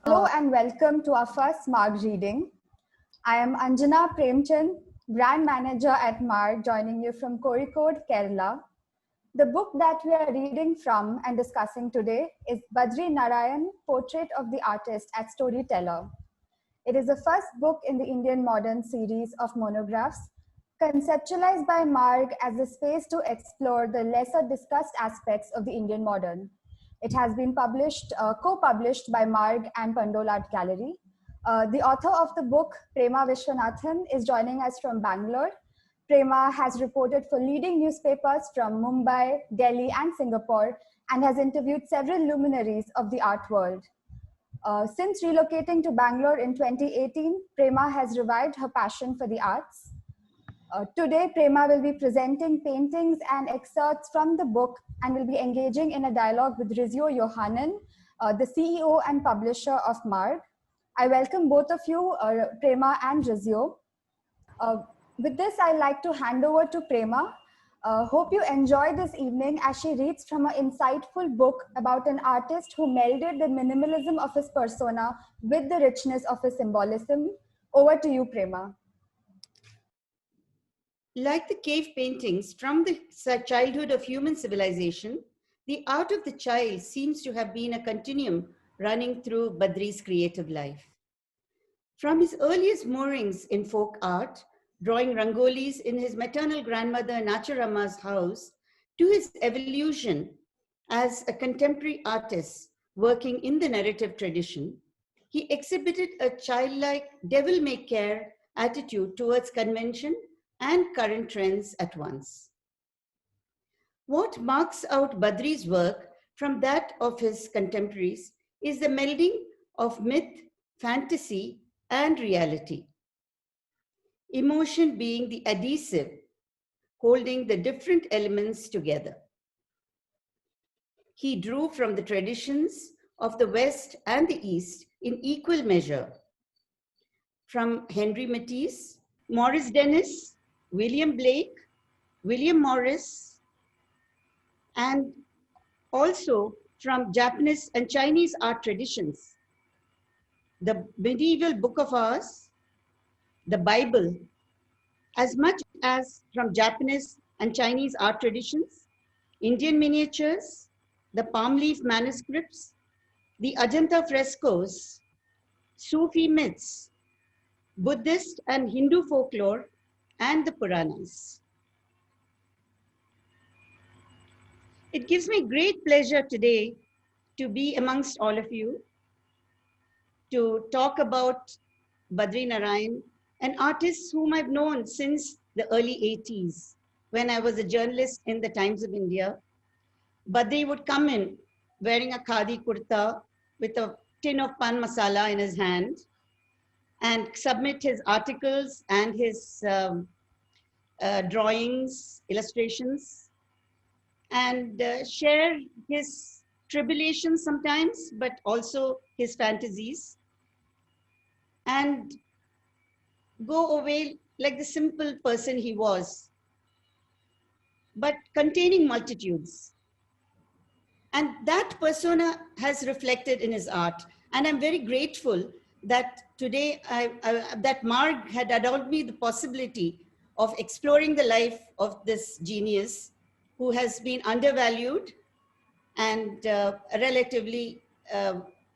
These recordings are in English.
Hello and welcome to our first Marg reading. I am Anjana Premchand, Brand Manager at Marg, joining you from Kozhikode, Kerala. The book that we are reading from and discussing today is Badri Narayan, Portrait of the Artist at Storyteller. It is the first book in the Indian Modern series of monographs, conceptualized by Marg as a space to explore the lesser discussed aspects of the Indian modern. It has been co-published by Marg and Pandole Art Gallery. The author of the book, Prema Vishwanathan, is joining us from Bangalore. Prema has reported for leading newspapers from Mumbai, Delhi, and Singapore, and has interviewed several luminaries of the art world. Since relocating to Bangalore in 2018, Prema has revived her passion for the arts. Today, Prema will be presenting paintings and excerpts from the book and will be engaging in a dialogue with Rizio Yohannan, the CEO and publisher of Marg. I welcome both of you, Prema and Rizio. With this, I'd like to hand over to Prema. Hope you enjoy this evening as she reads from an insightful book about an artist who melded the minimalism of his persona with the richness of his symbolism. Over to you, Prema. Like the cave paintings from the childhood of human civilization, the art of the child seems to have been a continuum running through Badri's creative life. From his earliest moorings in folk art, drawing rangolis in his maternal grandmother Nacharama's house, to his evolution as a contemporary artist working in the narrative tradition, he exhibited a childlike devil-may-care attitude towards convention and current trends at once. What marks out Badri's work from that of his contemporaries is the melding of myth, fantasy, and reality. Emotion being the adhesive, holding the different elements together. He drew from the traditions of the West and the East in equal measure, from Henry Matisse, Maurice Denis, William Blake, William Morris, and also from Japanese and Chinese art traditions. The medieval Book of Hours, the Bible, as much as from Japanese and Chinese art traditions, Indian miniatures, the palm leaf manuscripts, the Ajanta frescoes, Sufi myths, Buddhist and Hindu folklore, and the Puranas. It gives me great pleasure today to be amongst all of you to talk about Badri Narayan, an artist whom I've known since the early 80s when I was a journalist in the Times of India. Badri would come in wearing a khadi kurta with a tin of pan masala in his hand and submit his articles and his drawings, illustrations, and share his tribulations sometimes, but also his fantasies, and go away like the simple person he was, but containing multitudes. And that persona has reflected in his art. And I'm very grateful that today that Marg had allowed me the possibility of exploring the life of this genius who has been undervalued and relatively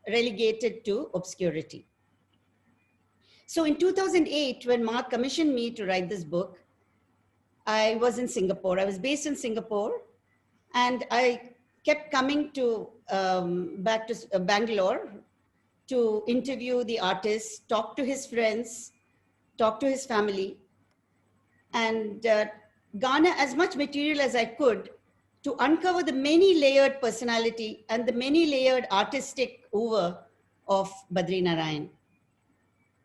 relegated to obscurity. So in 2008, when Marg commissioned me to write this book, I was in Singapore. I was based in Singapore, and I kept coming to back to Bangalore to interview the artist, talk to his friends, talk to his family, and garner as much material as I could to uncover the many layered personality and the many layered artistic over of Badri Narayan.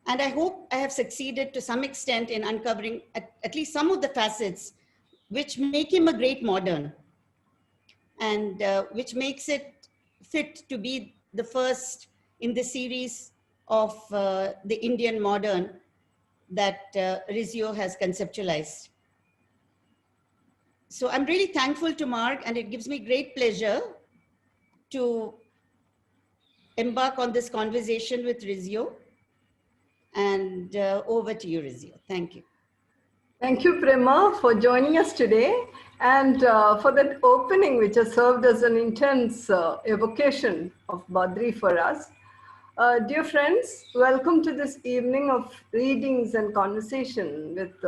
And I hope I have succeeded to some extent in uncovering at least some of the facets which make him a great modern and which makes it fit to be the first in the series of the Indian modern that Rizio has conceptualized. So I'm really thankful to Marg, and it gives me great pleasure to embark on this conversation with Rizio. And over to you, Rizio. Thank you. Thank you, Prema, for joining us today and for that opening, which has served as an intense evocation of Badri for us. Dear friends, welcome to this evening of readings and conversation with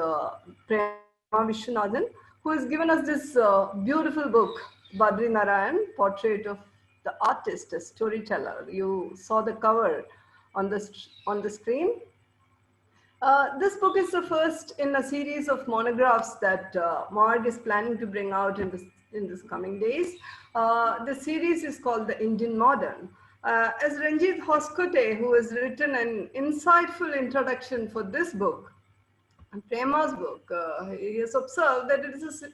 Prema Vishwanathan, who has given us this beautiful book, Badri Narayan, Portrait of the Artist, a Storyteller. You saw the cover on the screen. This book is the first in a series of monographs that Marg is planning to bring out in this coming days. The series is called The Indian Modern. As Ranjit Hoskote, who has written an insightful introduction for this book, Prema's book, he has observed that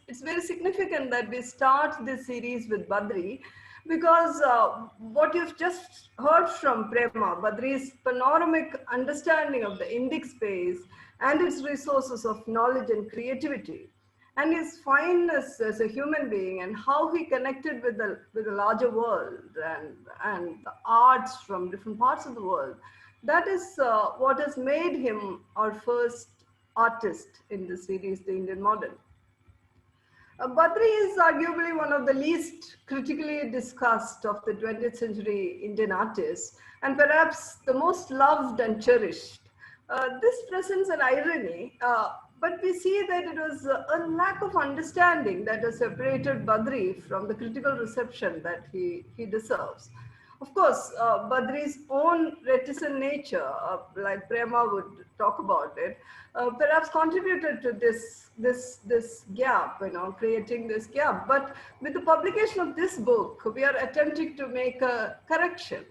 it's very significant that we start this series with Badri, because what you've just heard from Prema, Badri's panoramic understanding of the Indic space and its resources of knowledge and creativity, and his fineness as a human being, and how he connected with the larger world and the arts from different parts of the world. That is what has made him our first artist in the series, The Indian Modern. Badri is arguably one of the least critically discussed of the 20th century Indian artists, and perhaps the most loved and cherished. This presents an irony, but we see that it was a lack of understanding that has separated Badri from the critical reception that he deserves. Of course, Badri's own reticent nature, like Prema would talk about it, perhaps contributed to this gap, creating this gap. But with the publication of this book, we are attempting to make a correction,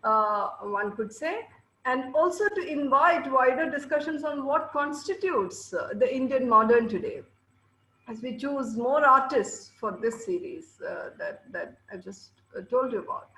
one could say, and also to invite wider discussions on what constitutes the Indian modern today, as we choose more artists for this series that I just told you about.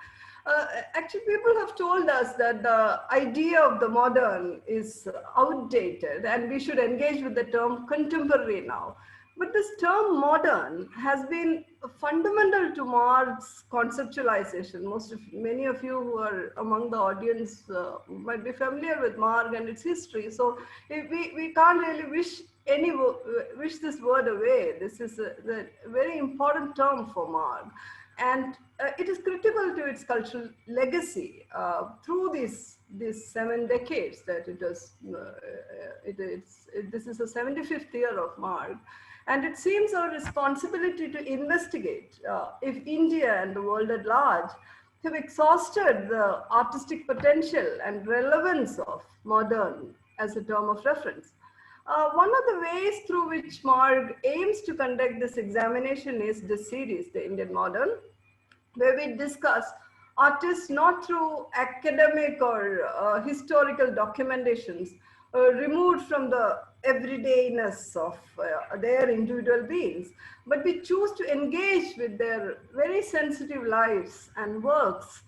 Actually, people have told us that the idea of the modern is outdated and we should engage with the term contemporary now. But this term modern has been fundamental to Marg's conceptualization. Many of you who are among the audience might be familiar with Marg and its history. So we can't really wish this word away. This is a very important term for Marg. And it is critical to its cultural legacy through these 7 decades that it was. This is the 75th year of Marg, and it seems our responsibility to investigate if India and the world at large have exhausted the artistic potential and relevance of modern as a term of reference. One of the ways through which Marg aims to conduct this examination is this series, The Indian Modern, where we discuss artists not through academic or historical documentations removed from the everydayness of their individual beings, but we choose to engage with their very sensitive lives and works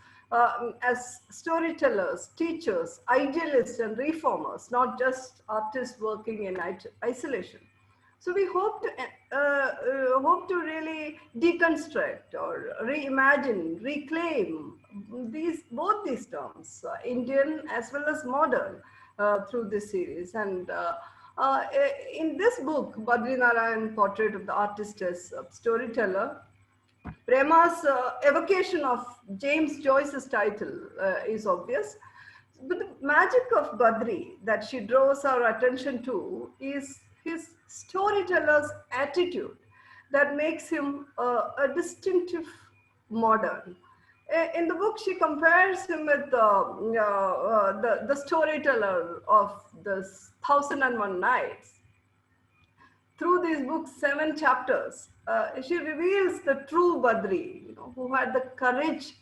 as storytellers, teachers, idealists, and reformers, not just artists working in isolation. So we hope to really deconstruct or reimagine, reclaim both these terms, Indian as well as modern, through this series. And in this book, Badri Narayan, Portrait of the Artist as a Storyteller, Prema's evocation of James Joyce's title is obvious. But the magic of Badri that she draws our attention to is his storyteller's attitude that makes him a distinctive modern. In the book, she compares him with the storyteller of the 1001 Nights. Through these books, 7 chapters, she reveals the true Badri, who had the courage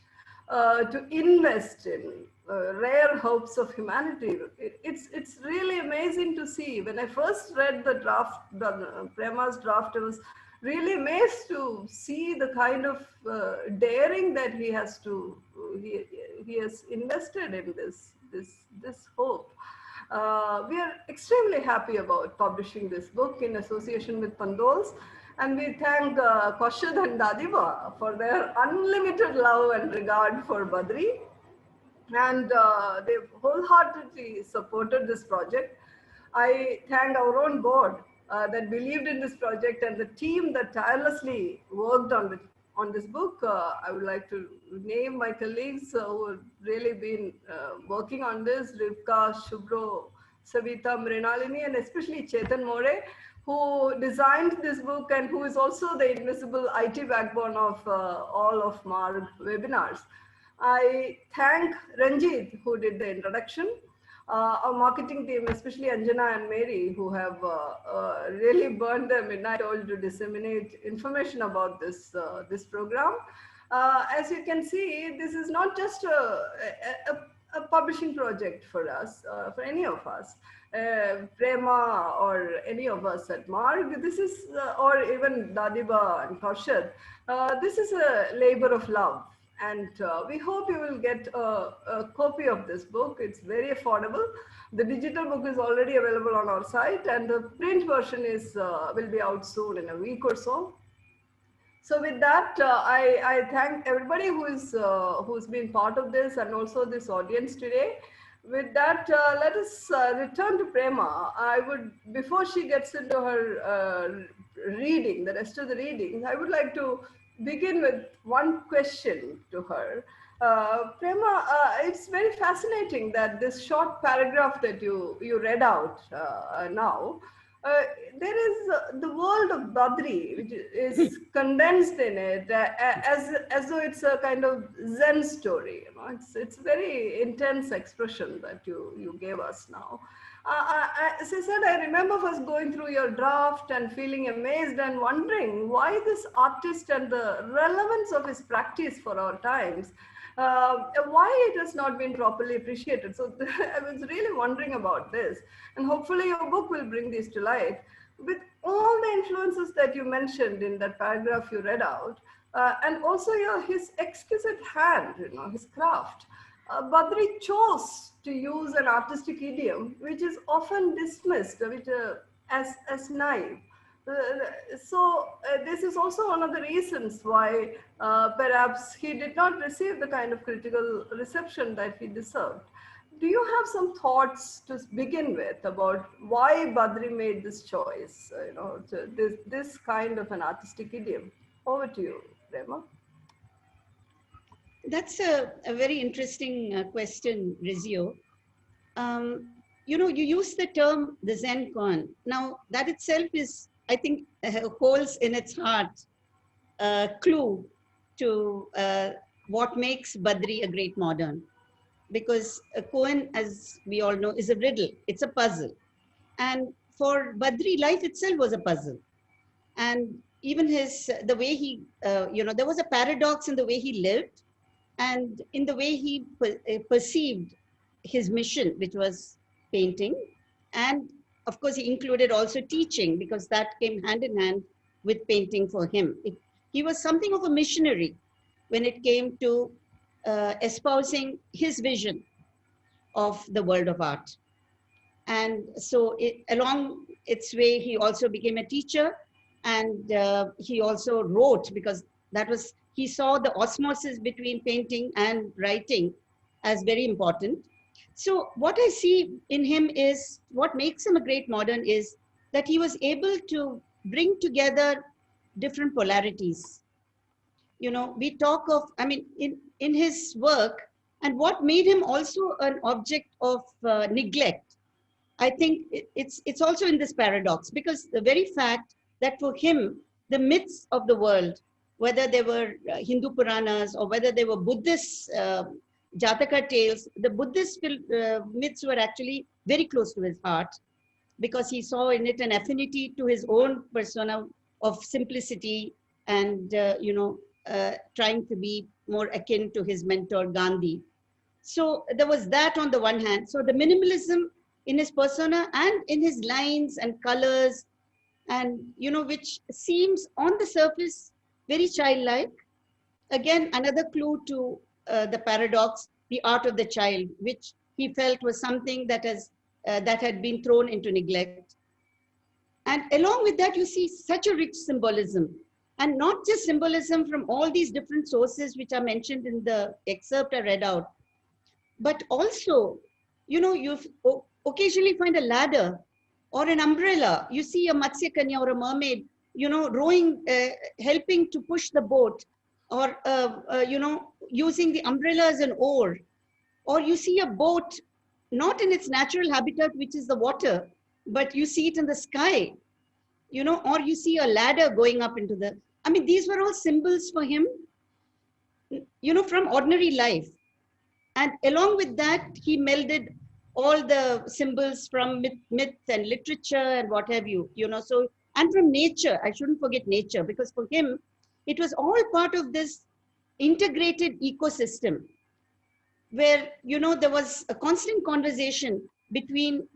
to invest in rare hopes of humanity. It's really amazing to see. When I first read the draft, Prema's draft, I was really amazed to see the kind of daring that he has invested in this hope. We are extremely happy about publishing this book in association with Pandols, and we thank Kaushad and Dadiba for their unlimited love and regard for Badri. and they wholeheartedly supported this project. I thank our own board that believed in this project and the team that tirelessly worked on this book. I would like to name my colleagues who have really been working on this: Rivka, Shubro, Savita, Mrinalini, and especially Chetan More, who designed this book and who is also the invisible IT backbone of all of MARG webinars. I thank Ranjit, who did the introduction, our marketing team, especially Anjana and Mary, who have really burned their midnight oil to disseminate information about this program. As you can see, this is not just a publishing project for us, for any of us. Prema or any of us at MARG, this is, or even Dadiba and Kaushad, this is a labor of love. And we hope you will get a copy of this book. It's very affordable. The digital book is already available on our site, and the print version is will be out soon in a week or so. So with that, I thank everybody who's been part of this and also this audience today. With that, let us return to Prema. I would, before she gets into her reading, the rest of the readings, I would like to begin with one question to her. Prema, it's very fascinating that this short paragraph that you read out now, there is the world of Badri, which is condensed in it as though it's a kind of Zen story. You know, it's very intense expression that you gave us now. As I said, I remember first going through your draft and feeling amazed and wondering why this artist and the relevance of his practice for our times, why it has not been properly appreciated. So I was really wondering about this, and hopefully your book will bring these to light. With all the influences that you mentioned in that paragraph you read out, and also his exquisite hand, his craft, Badri chose to use an artistic idiom which is often dismissed as naive. So this is also one of the reasons why perhaps he did not receive the kind of critical reception that he deserved. Do you have some thoughts to begin with about why Badri made this choice, this kind of an artistic idiom? Over to you, Prema. That's a very interesting question, Rizio. You use the term the Zen koan. Now, that itself is, I think, holds in its heart a clue to what makes Badri a great modern. Because a koan, as we all know, is a riddle. It's a puzzle. And for Badri, life itself was a puzzle. And even the way he, there was a paradox in the way he lived, and in the way he perceived his mission, which was painting. And of course, he included also teaching, because that came hand in hand with painting for him. He was something of a missionary when it came to espousing his vision of the world of art. And so along its way, he also became a teacher, and he also wrote, because he saw the osmosis between painting and writing as very important. So what I see in him is, what makes him a great modern is that he was able to bring together different polarities. We talk of, in his work, and what made him also an object of neglect, I think it's also in this paradox, because the very fact that for him, the myths of the world, whether they were Hindu Puranas or whether they were Buddhist Jataka tales, the Buddhist myths were actually very close to his heart, because he saw in it an affinity to his own persona of simplicity and, trying to be more akin to his mentor Gandhi. So there was that on the one hand. So the minimalism in his persona and in his lines and colors, and, which seems on the surface very childlike. Again, another clue to the paradox, the art of the child, which he felt was something that had been thrown into neglect. And along with that, you see such a rich symbolism, and not just symbolism from all these different sources which are mentioned in the excerpt I read out, but also, you occasionally find a ladder or an umbrella. You see a Matsya Kanya or a mermaid, rowing, helping to push the boat, or, using the umbrella as an oar. Or you see a boat not in its natural habitat, which is the water, but you see it in the sky, or you see a ladder going up into the, I mean, these were all symbols for him, from ordinary life. And along with that, he melded all the symbols from myth and literature and what have you, so, and from nature. I shouldn't forget nature, because for him, it was all part of this integrated ecosystem where, there was a constant conversation between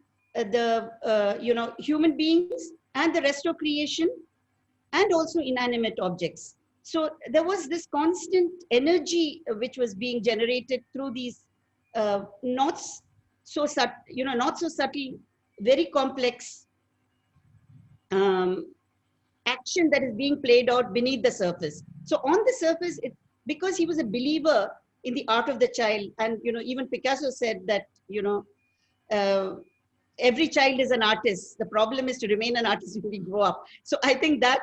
human beings and the rest of creation, and also inanimate objects. So there was this constant energy which was being generated through these not so subtle, very complex action that is being played out beneath the surface. So on the surface, because he was a believer in the art of the child, and even Picasso said that every child is an artist. The problem is to remain an artist when we grow up. So I think that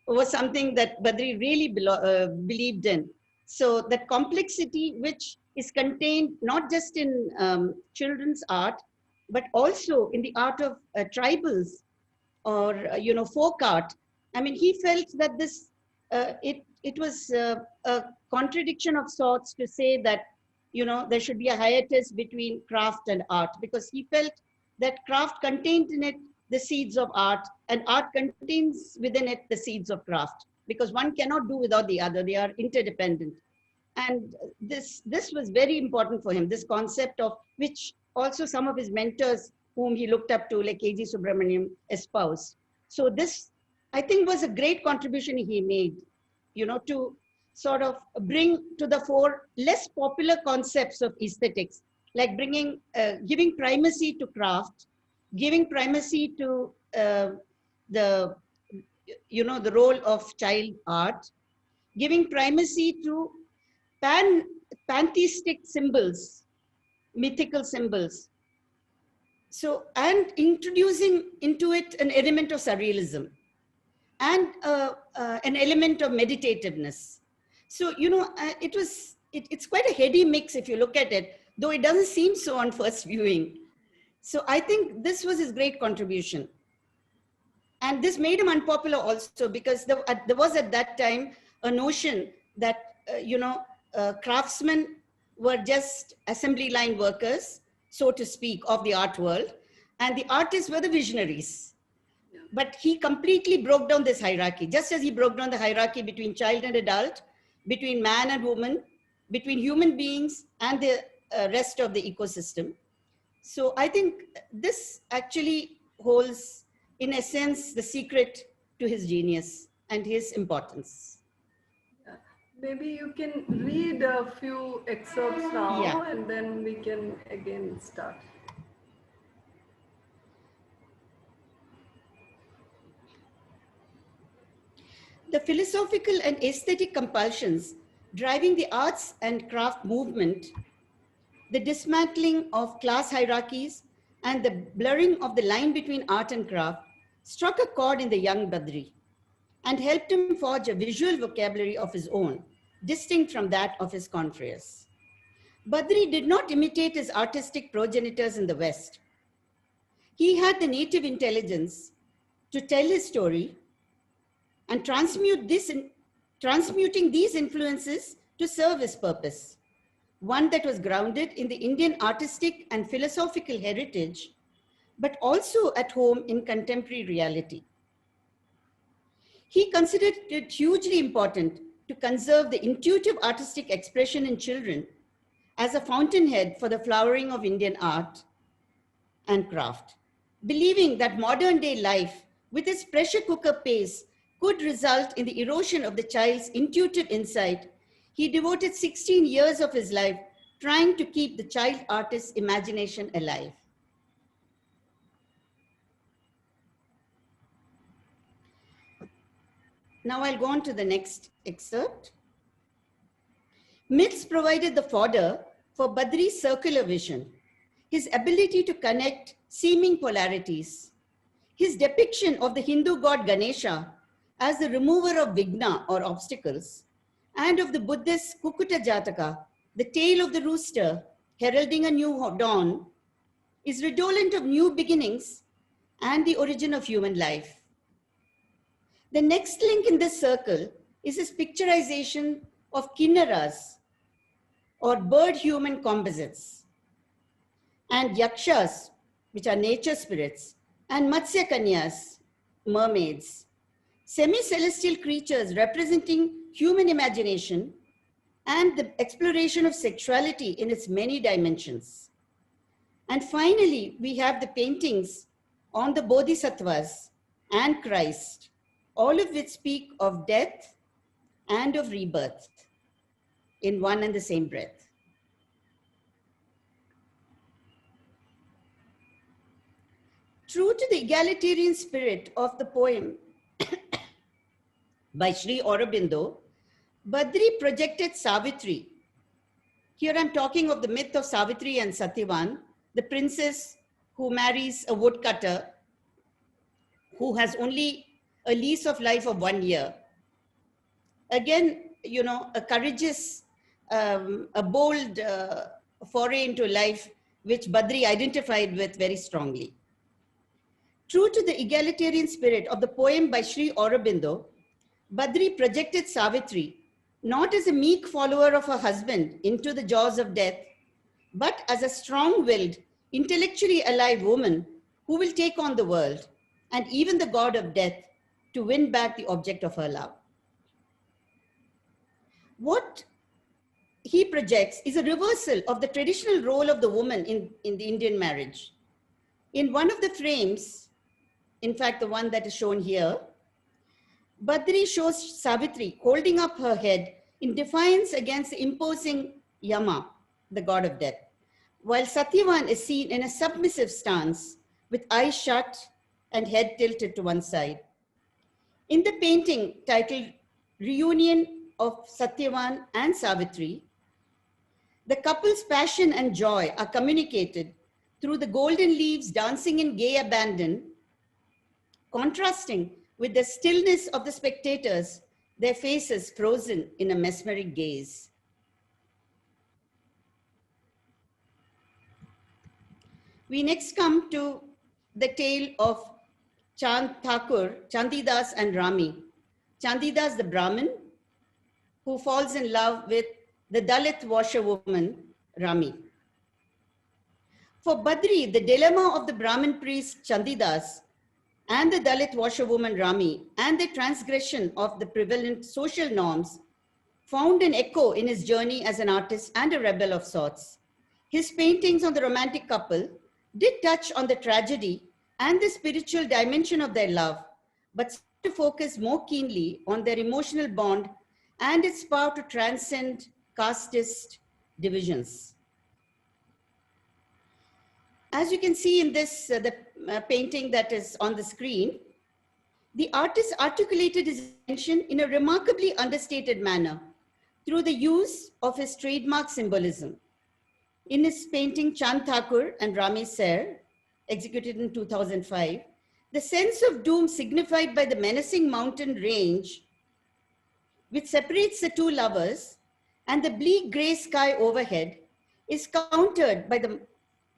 was something that Badri really believed in. So that complexity, which is contained not just in children's art, but also in the art of tribals or folk art. I mean, he felt that this it was a contradiction of sorts to say that there should be a hiatus between craft and art, because he felt that craft contained in it the seeds of art, and art contains within it the seeds of craft, because one cannot do without the other. They are interdependent. And this was very important for him, this concept of which also some of his mentors whom he looked up to, like A.G. Subramaniam, espoused. So this, I think, was a great contribution he made, to sort of bring to the fore less popular concepts of aesthetics, like giving primacy to craft, giving primacy to the role of child art, giving primacy to pantheistic symbols, mythical symbols. So, and introducing into it an element of surrealism and an element of meditativeness. So, it's quite a heady mix if you look at it, though it doesn't seem so on first viewing. So I think this was his great contribution. And this made him unpopular also, because there was at that time a notion that, craftsmen were just assembly line workers, so to speak, of the art world, and the artists were the visionaries. But he completely broke down this hierarchy, just as he broke down the hierarchy between child and adult, between man and woman, between human beings and the rest of the ecosystem. So I think this actually holds, in a sense, the secret to his genius and his importance. Maybe you can read a few excerpts now, and then we can again start. The philosophical and aesthetic compulsions driving the arts and craft movement, the dismantling of class hierarchies, and the blurring of the line between art and craft struck a chord in the young Badri and helped him forge a visual vocabulary of his own, distinct from that of his confreres. Badri did not imitate his artistic progenitors in the West. He had the native intelligence to tell his story and transmuting these influences to serve his purpose, one that was grounded in the Indian artistic and philosophical heritage, but also at home in contemporary reality. He considered it hugely important to conserve the intuitive artistic expression in children as a fountainhead for the flowering of Indian art and craft, believing that modern day life with its pressure cooker pace could result in the erosion of the child's intuitive insight. He devoted 16 years of his life trying to keep the child artist's imagination alive. Now I'll go on to the next excerpt. Myths provided the fodder for Badri's circular vision, his ability to connect seeming polarities, his depiction of the Hindu god Ganesha as the remover of vigna or obstacles, and of the Buddhist Kukuta Jataka, the tale of the rooster heralding a new dawn, is redolent of new beginnings and the origin of human life. The next link in this circle is his picturization of kinnaras, or bird-human composites, and yakshas, which are nature spirits, and Matsya Kanyas, mermaids, semi-celestial creatures representing human imagination and the exploration of sexuality in its many dimensions. And finally, we have the paintings on the Bodhisattvas and Christ, all of which speak of death and of rebirth in one and the same breath. True to the egalitarian spirit of the poem by Sri Aurobindo, Badri projected Savitri. Here I'm talking of the myth of Savitri and Satyavan, the princess who marries a woodcutter who has only a lease of life of 1 year. Again, you know, a courageous, a bold foray into life, which Badri identified with very strongly. True to the egalitarian spirit of the poem by Sri Aurobindo, Badri projected Savitri not as a meek follower of her husband into the jaws of death, but as a strong-willed, intellectually alive woman who will take on the world and even the god of death to win back the object of her love. What he projects is a reversal of the traditional role of the woman in the Indian marriage. In one of the frames, in fact, the one that is shown here, Badri shows Savitri holding up her head in defiance against the imposing Yama, the god of death, while Satyavan is seen in a submissive stance with eyes shut and head tilted to one side. In the painting titled Reunion of Satyavan and Savitri, the couple's passion and joy are communicated through the golden leaves dancing in gay abandon, contrasting with the stillness of the spectators, their faces frozen in a mesmeric gaze. We next come to the tale of Chand Thakur, Chandidas and Rami. Chandidas, the Brahmin, who falls in love with the Dalit washerwoman, Rami. For Badri, the dilemma of the Brahmin priest Chandidas and the Dalit washerwoman Rami and the transgression of the prevalent social norms found an echo in his journey as an artist and a rebel of sorts. His paintings on the romantic couple did touch on the tragedy and the spiritual dimension of their love, but to focus more keenly on their emotional bond and its power to transcend casteist divisions. As you can see in this, painting that is on the screen, the artist articulated his intention in a remarkably understated manner through the use of his trademark symbolism. In his painting Chand Thakur and Rami Ser, executed in 2005, the sense of doom signified by the menacing mountain range, which separates the two lovers, and the bleak gray sky overhead, is countered by the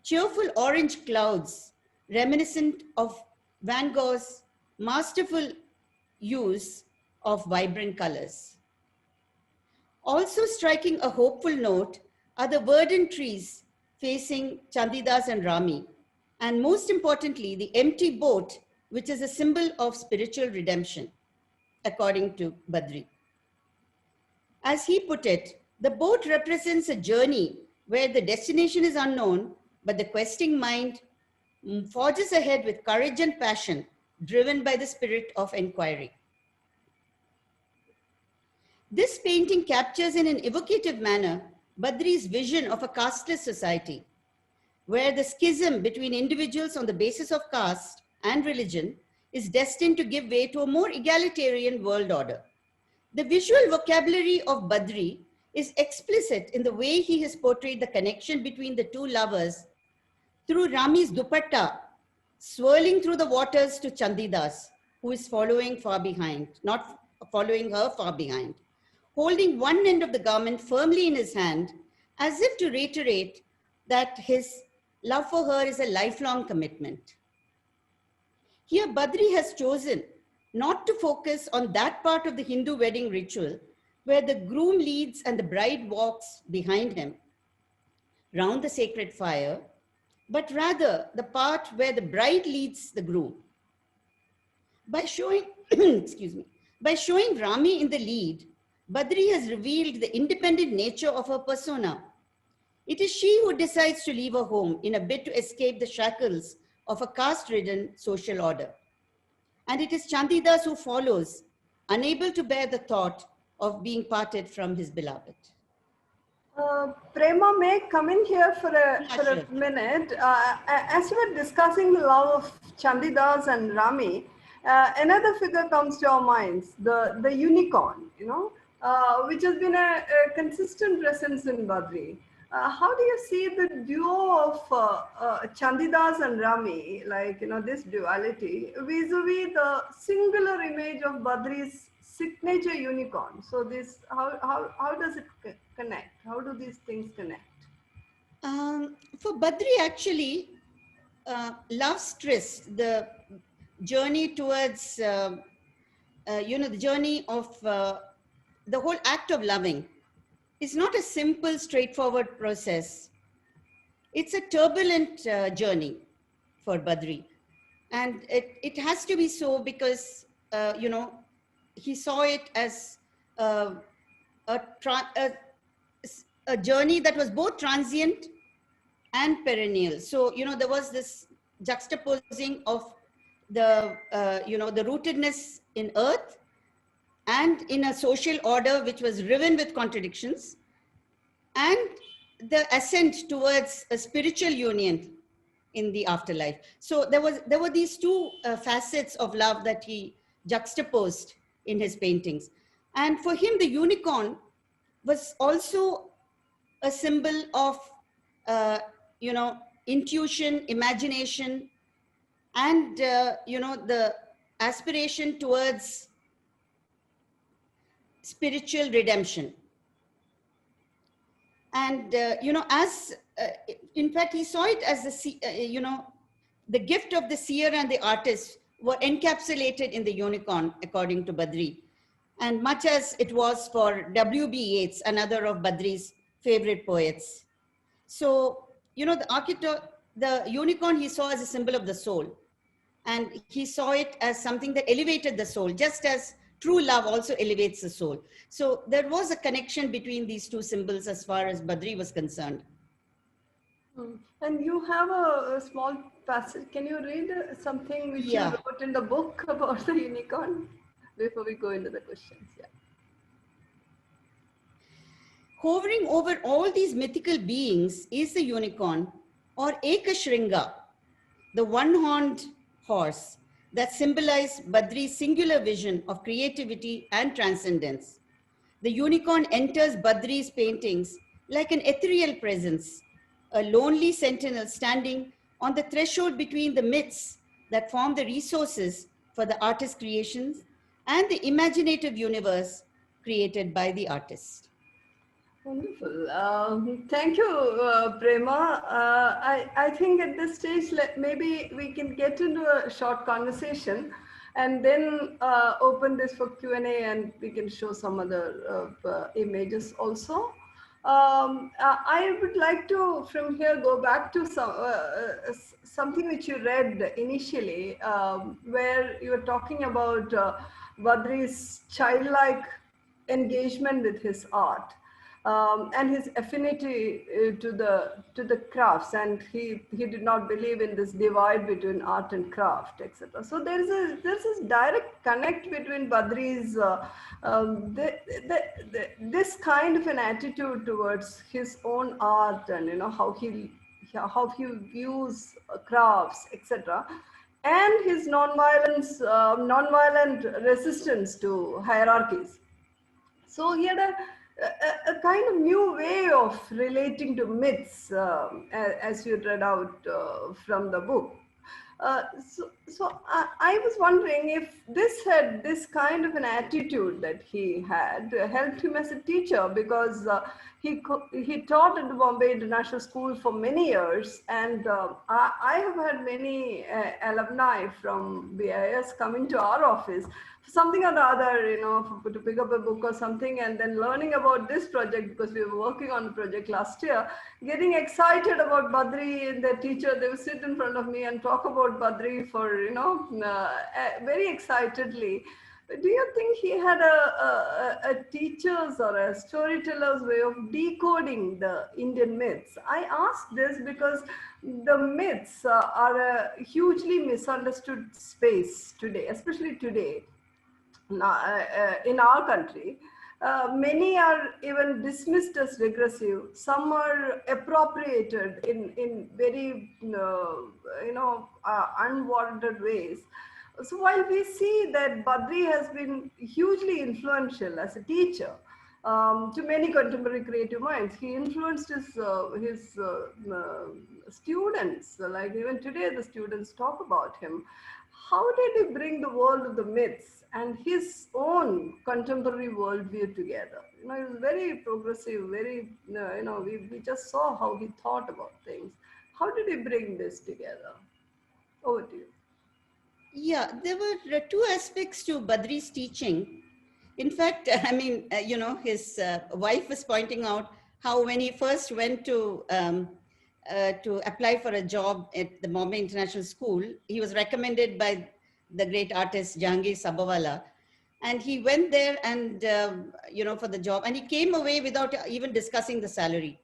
cheerful orange clouds reminiscent of Van Gogh's masterful use of vibrant colors. Also striking a hopeful note are the verdant trees facing Chandidas and Rami, and most importantly, the empty boat, which is a symbol of spiritual redemption, according to Badri. As he put it, the boat represents a journey where the destination is unknown, but the questing mind forges ahead with courage and passion, driven by the spirit of inquiry. This painting captures in an evocative manner Badri's vision of a casteless society, where the schism between individuals on the basis of caste and religion is destined to give way to a more egalitarian world order. The visual vocabulary of Badri is explicit in the way he has portrayed the connection between the two lovers through Rami's dupatta swirling through the waters to Chandidas, who is following far behind, not following her far behind, holding one end of the garment firmly in his hand, as if to reiterate that his love for her is a lifelong commitment. Here, Badri has chosen not to focus on that part of the Hindu wedding ritual where the groom leads and the bride walks behind him round the sacred fire, but rather the part where the bride leads the groom. By showing, excuse me, by showing Rami in the lead, Badri has revealed the independent nature of her persona. It is she who decides to leave her home in a bid to escape the shackles of a caste-ridden social order. And it is Chandidas who follows, unable to bear the thought of being parted from his beloved. Prema, may I come in here for a minute? As we were discussing the love of Chandidas and Rami, another figure comes to our minds, the unicorn, you know, which has been a consistent presence in Badri. How do you see the duo of Chandidas and Rami, like, you know, this duality, vis-a-vis the singular image of Badri's signature unicorn? So this, how does it connect? How do these things connect? For Badri, actually, love's tryst, the journey towards, the journey of the whole act of loving, is not a simple, straightforward process. It's a turbulent journey for Badri. And it has to be so because, he saw it as a journey that was both transient and perennial. So, there was this juxtaposing of the rootedness in earth and in a social order which was riven with contradictions, and the ascent towards a spiritual union in the afterlife. So there were these two facets of love that he juxtaposed in his paintings. And for him, the unicorn was also a symbol of, intuition, imagination, and, the aspiration towards spiritual redemption. And, in fact, he saw it as the gift of the seer and the artist were encapsulated in the unicorn, according to Badri. And much as it was for W.B. Yeats, another of Badri's favorite poets. So, the unicorn he saw as a symbol of the soul. And he saw it as something that elevated the soul, just as true love also elevates the soul. So there was a connection between these two symbols as far as Badri was concerned. And you have a small passage. Can you read something which you wrote in the book about the unicorn before we go into the questions? Yeah. Hovering over all these mythical beings is the unicorn, or Ekashringa, the one-horned horse that symbolize Badri's singular vision of creativity and transcendence. The unicorn enters Badri's paintings like an ethereal presence, a lonely sentinel standing on the threshold between the myths that form the resources for the artist's creations and the imaginative universe created by the artist. Wonderful. Thank you, Prema. I think at this stage, maybe we can get into a short conversation and then open this for Q&A, and we can show some other images also. I would like to, from here, go back to something which you read initially, where you were talking about Badri's childlike engagement with his art. And his affinity to the crafts, and he did not believe in this divide between art and craft, etc. So there's this direct connect between Badri's this kind of an attitude towards his own art, and how he views crafts, etc. And his nonviolent resistance to hierarchies. So he had a kind of new way of relating to myths, as you read out from the book. So I was wondering if this kind of an attitude that he had helped him as a teacher, because he taught at the Bombay International School for many years, and I have had many alumni from BIS coming to our office for something or the other, to pick up a book or something, and then learning about this project, because we were working on the project last year, getting excited about Badri and their teacher. They would sit in front of me and talk about Badri for, very excitedly. Do you think he had a teacher's or a storyteller's way of decoding the Indian myths? I ask this because the myths are a hugely misunderstood space today, especially today in our country. Many are even dismissed as regressive. Some are appropriated in very, unwarranted ways. So while we see that Badri has been hugely influential as a teacher to many contemporary creative minds, he influenced his students. Like even today, the students talk about him. How did he bring the world of the myths and his own contemporary worldview together? He was very progressive, very, we just saw how he thought about things. How did he bring this together? Over to you. Yeah, there were two aspects to Badri's teaching. In fact, I mean, his wife was pointing out how when he first went to apply for a job at the Bombay International School, he was recommended by the great artist Jahangir Sabawala. And he went there and, for the job, and he came away without even discussing the salary.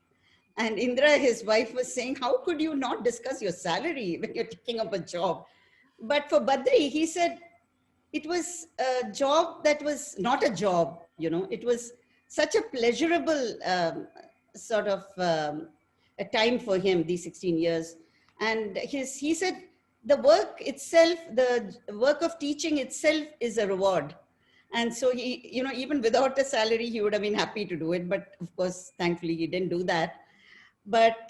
And Indra, his wife, was saying, how could you not discuss your salary when you're taking up a job? But for Badri, he said, it was a job that was not a job, it was such a pleasurable sort of a time for him, these 16 years. And he said, the work itself, the work of teaching itself is a reward. And so he, even without a salary, he would have been happy to do it. But of course, thankfully, he didn't do that. But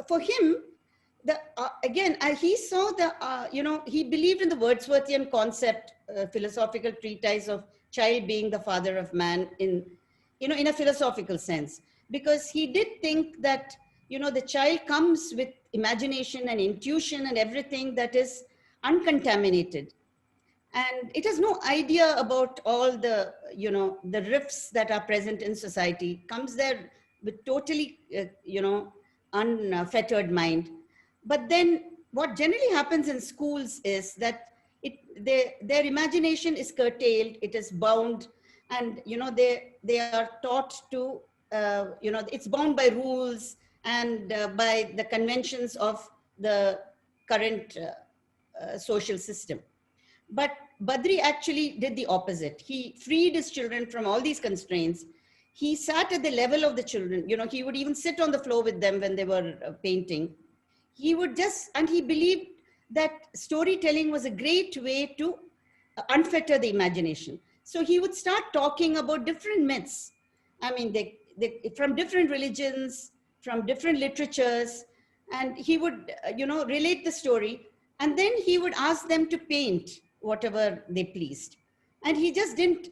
for him, he saw he believed in the Wordsworthian concept, philosophical treatise of child being the father of man in a philosophical sense, because he did think that, the child comes with imagination and intuition and everything that is uncontaminated. And it has no idea about all the, the rifts that are present in society, comes there with totally, unfettered mind. But then what generally happens in schools is that their imagination is curtailed, it is bound, and they are taught to, it's bound by rules and by the conventions of the current social system. But Badri actually did the opposite. He freed his children from all these constraints. He sat at the level of the children. He would even sit on the floor with them when they were painting. He would and he believed that storytelling was a great way to unfetter the imagination. So he would start talking about different myths. I mean, they from different religions, from different literatures, and he would, relate the story. And then he would ask them to paint whatever they pleased. And he just didn't,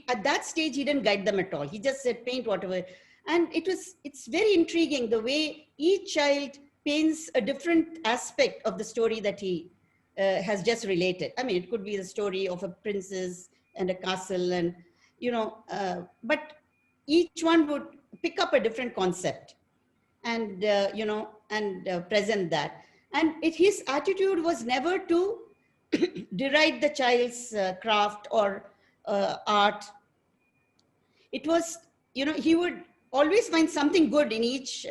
at that stage, he didn't guide them at all. He just said, paint whatever. And it's very intriguing the way each child paints a different aspect of the story that he has just related. I mean, it could be the story of a princess and a castle and, but each one would pick up a different concept and, present that. And his attitude was never to deride the child's craft or art. It was, he would always find something good in each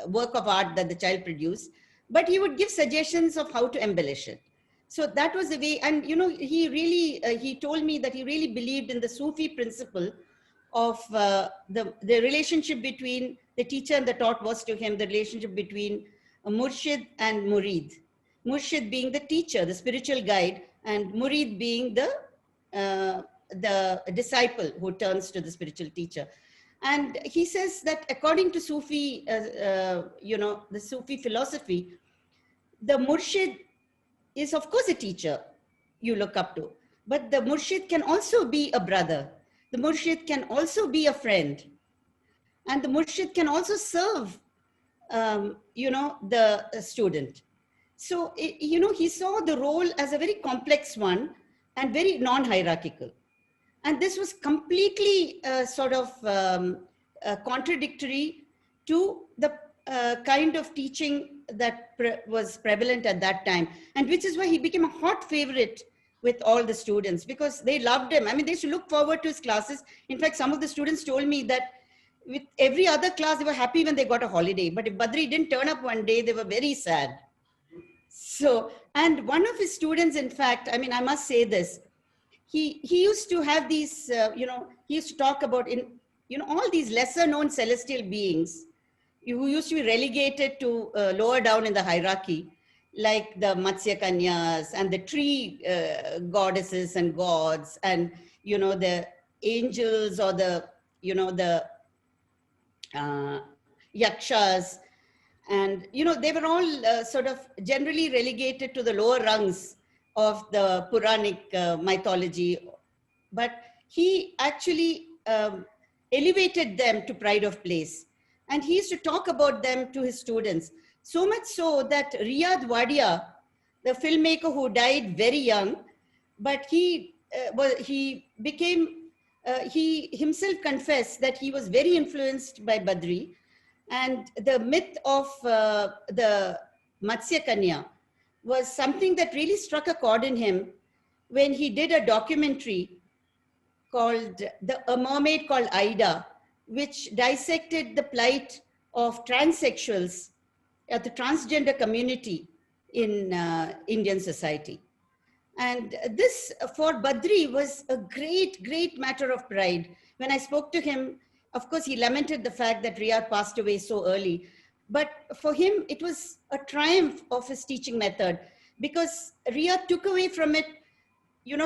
work of art that the child produced, but he would give suggestions of how to embellish it. So that was the way. And, he really, he told me that he really believed in the Sufi principle of the relationship between the teacher and the taught was to him the relationship between a murshid and murid. Murshid being the teacher, the spiritual guide, and murid being the the disciple who turns to the spiritual teacher. And he says that according to Sufi, the Sufi philosophy, the murshid is of course a teacher you look up to, but the murshid can also be a brother. The murshid can also be a friend. And the murshid can also serve, the student. So, he saw the role as a very complex one and very non-hierarchical. And this was completely contradictory to the kind of teaching that was prevalent at that time. And which is why he became a hot favorite with all the students, because they loved him. I mean, they used to look forward to his classes. In fact, some of the students told me that with every other class, they were happy when they got a holiday. But if Badri didn't turn up one day, they were very sad. So, and one of his students, in fact, I mean, I must say this, he used to have these, he used to talk about all these lesser known celestial beings who used to be relegated to lower down in the hierarchy, like the Matsya Kanyas and the tree goddesses and gods, and, the angels, or the yakshas. And, they were all sort of generally relegated to the lower rungs of the Puranic mythology. But he actually elevated them to pride of place. And he used to talk about them to his students. So much so that Riyad Wadia, the filmmaker who died very young, but he himself confessed that he was very influenced by Badri. And the myth of the Matsya Kanya was something that really struck a chord in him when he did a documentary called A Mermaid Called Aida, which dissected the plight of transsexuals at the transgender community in Indian society. And this, for Badri, was a great, great matter of pride. When I spoke to him, of course, he lamented the fact that Riyad passed away so early. But for him, it was a triumph of his teaching method, because Riyad took away from it,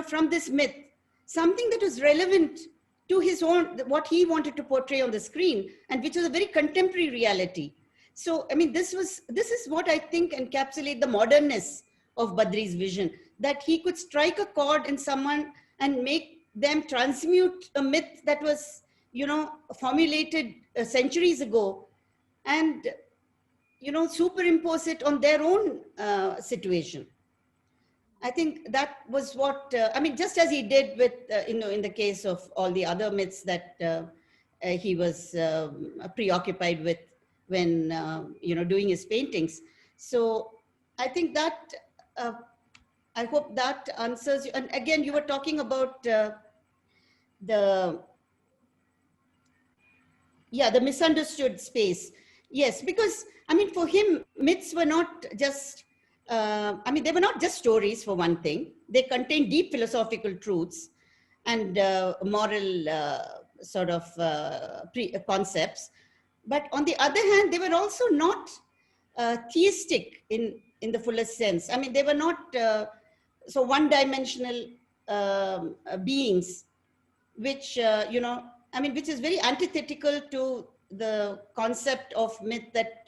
from this myth, something that was relevant to his own, what he wanted to portray on the screen, and which was a very contemporary reality. So, I mean, this is what I think encapsulate the modernness of Badri's vision, that he could strike a chord in someone and make them transmute a myth that was, formulated centuries ago, and, superimpose it on their own situation. I think that was what, just as he did with, in the case of all the other myths that he was preoccupied with when, doing his paintings. So I think that, I hope that answers you. And again, you were talking about the misunderstood space. Yes, because, for him, myths were not just, they were not just stories, for one thing. They contained deep philosophical truths and moral concepts. But on the other hand, they were also not theistic in the fullest sense. They were not so one-dimensional beings, which, which is very antithetical to the concept of myth that,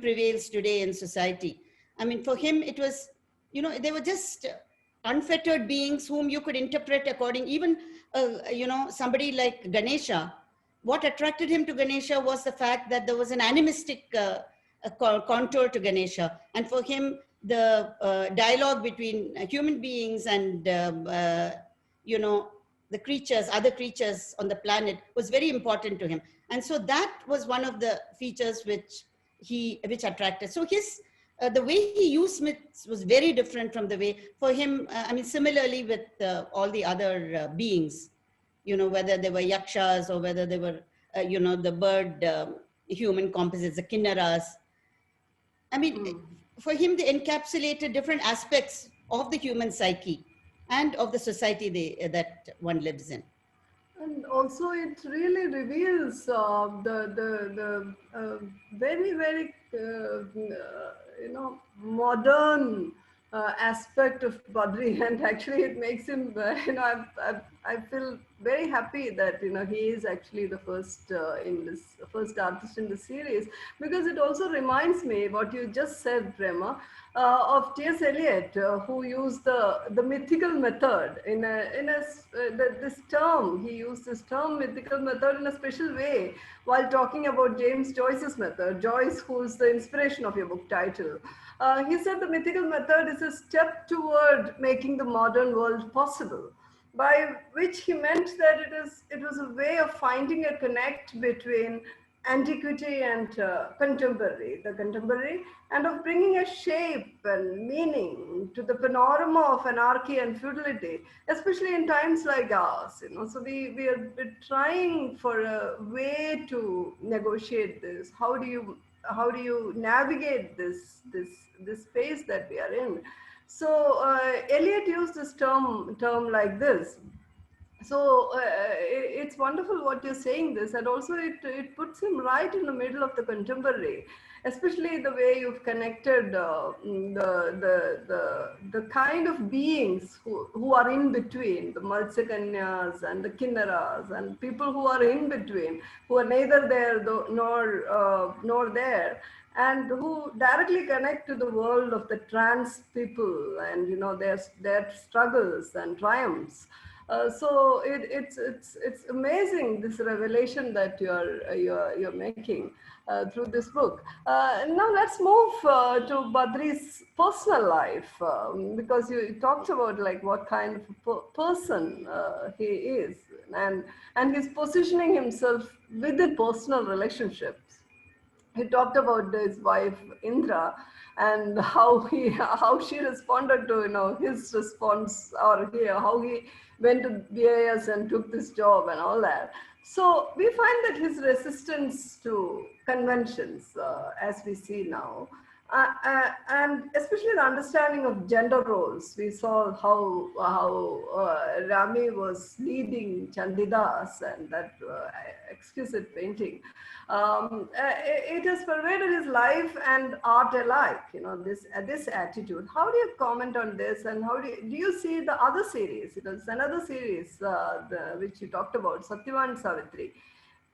prevails today in society. For him, it was, they were just unfettered beings whom you could interpret according, even, somebody like Ganesha. What attracted him to Ganesha was the fact that there was an animistic contour to Ganesha. And for him, the dialogue between human beings and, the creatures, other creatures on the planet, was very important to him. And so that was one of the features which attracted. So his, the way he used myths was very different from the way, for him, similarly with all the other beings, whether they were yakshas or whether they were, the bird human composites, the kinnaras. For him, they encapsulated different aspects of the human psyche and of the society that one lives in. And also, it really reveals the very, very, modern aspect of Badri, and actually it makes him, I feel very happy that he is actually the first first artist in the series, because it also reminds me what you just said, Prema, of T.S. Eliot, who used the mythical method this term. He used this term mythical method in a special way while talking about James Joyce's method. Joyce, who's the inspiration of your book title. He said the mythical method is a step toward making the modern world possible, by which he meant that it was a way of finding a connect between antiquity and the contemporary, and of bringing a shape and meaning to the panorama of anarchy and feudality, especially in times like ours. So we're trying for a way to negotiate this. How do you navigate this space that we are in? So Eliot used this term like this. So it's wonderful what you're saying this, and also it puts him right in the middle of the contemporary, especially the way you've connected the kind of beings who are in between, the Matsakanyas and the Kinnaras, and people who are in between, who are neither there nor there, and who directly connect to the world of the trans people and their struggles and triumphs. So it's amazing, this revelation that you're making through this book. Now let's move to Badri's personal life, because you talked about like what kind of person he is, and he's positioning himself within personal relationships. He talked about his wife Indra and how she responded to his response, or how he went to BIS and took this job and all that. So we find that his resistance to conventions, as we see now, and especially the understanding of gender roles. We saw how Rami was leading Chandidas and that exquisite painting. It has pervaded his life and art alike. This attitude. How do you comment on this, and how do you see the other series? There's another series which you talked about, Satyavan Savitri.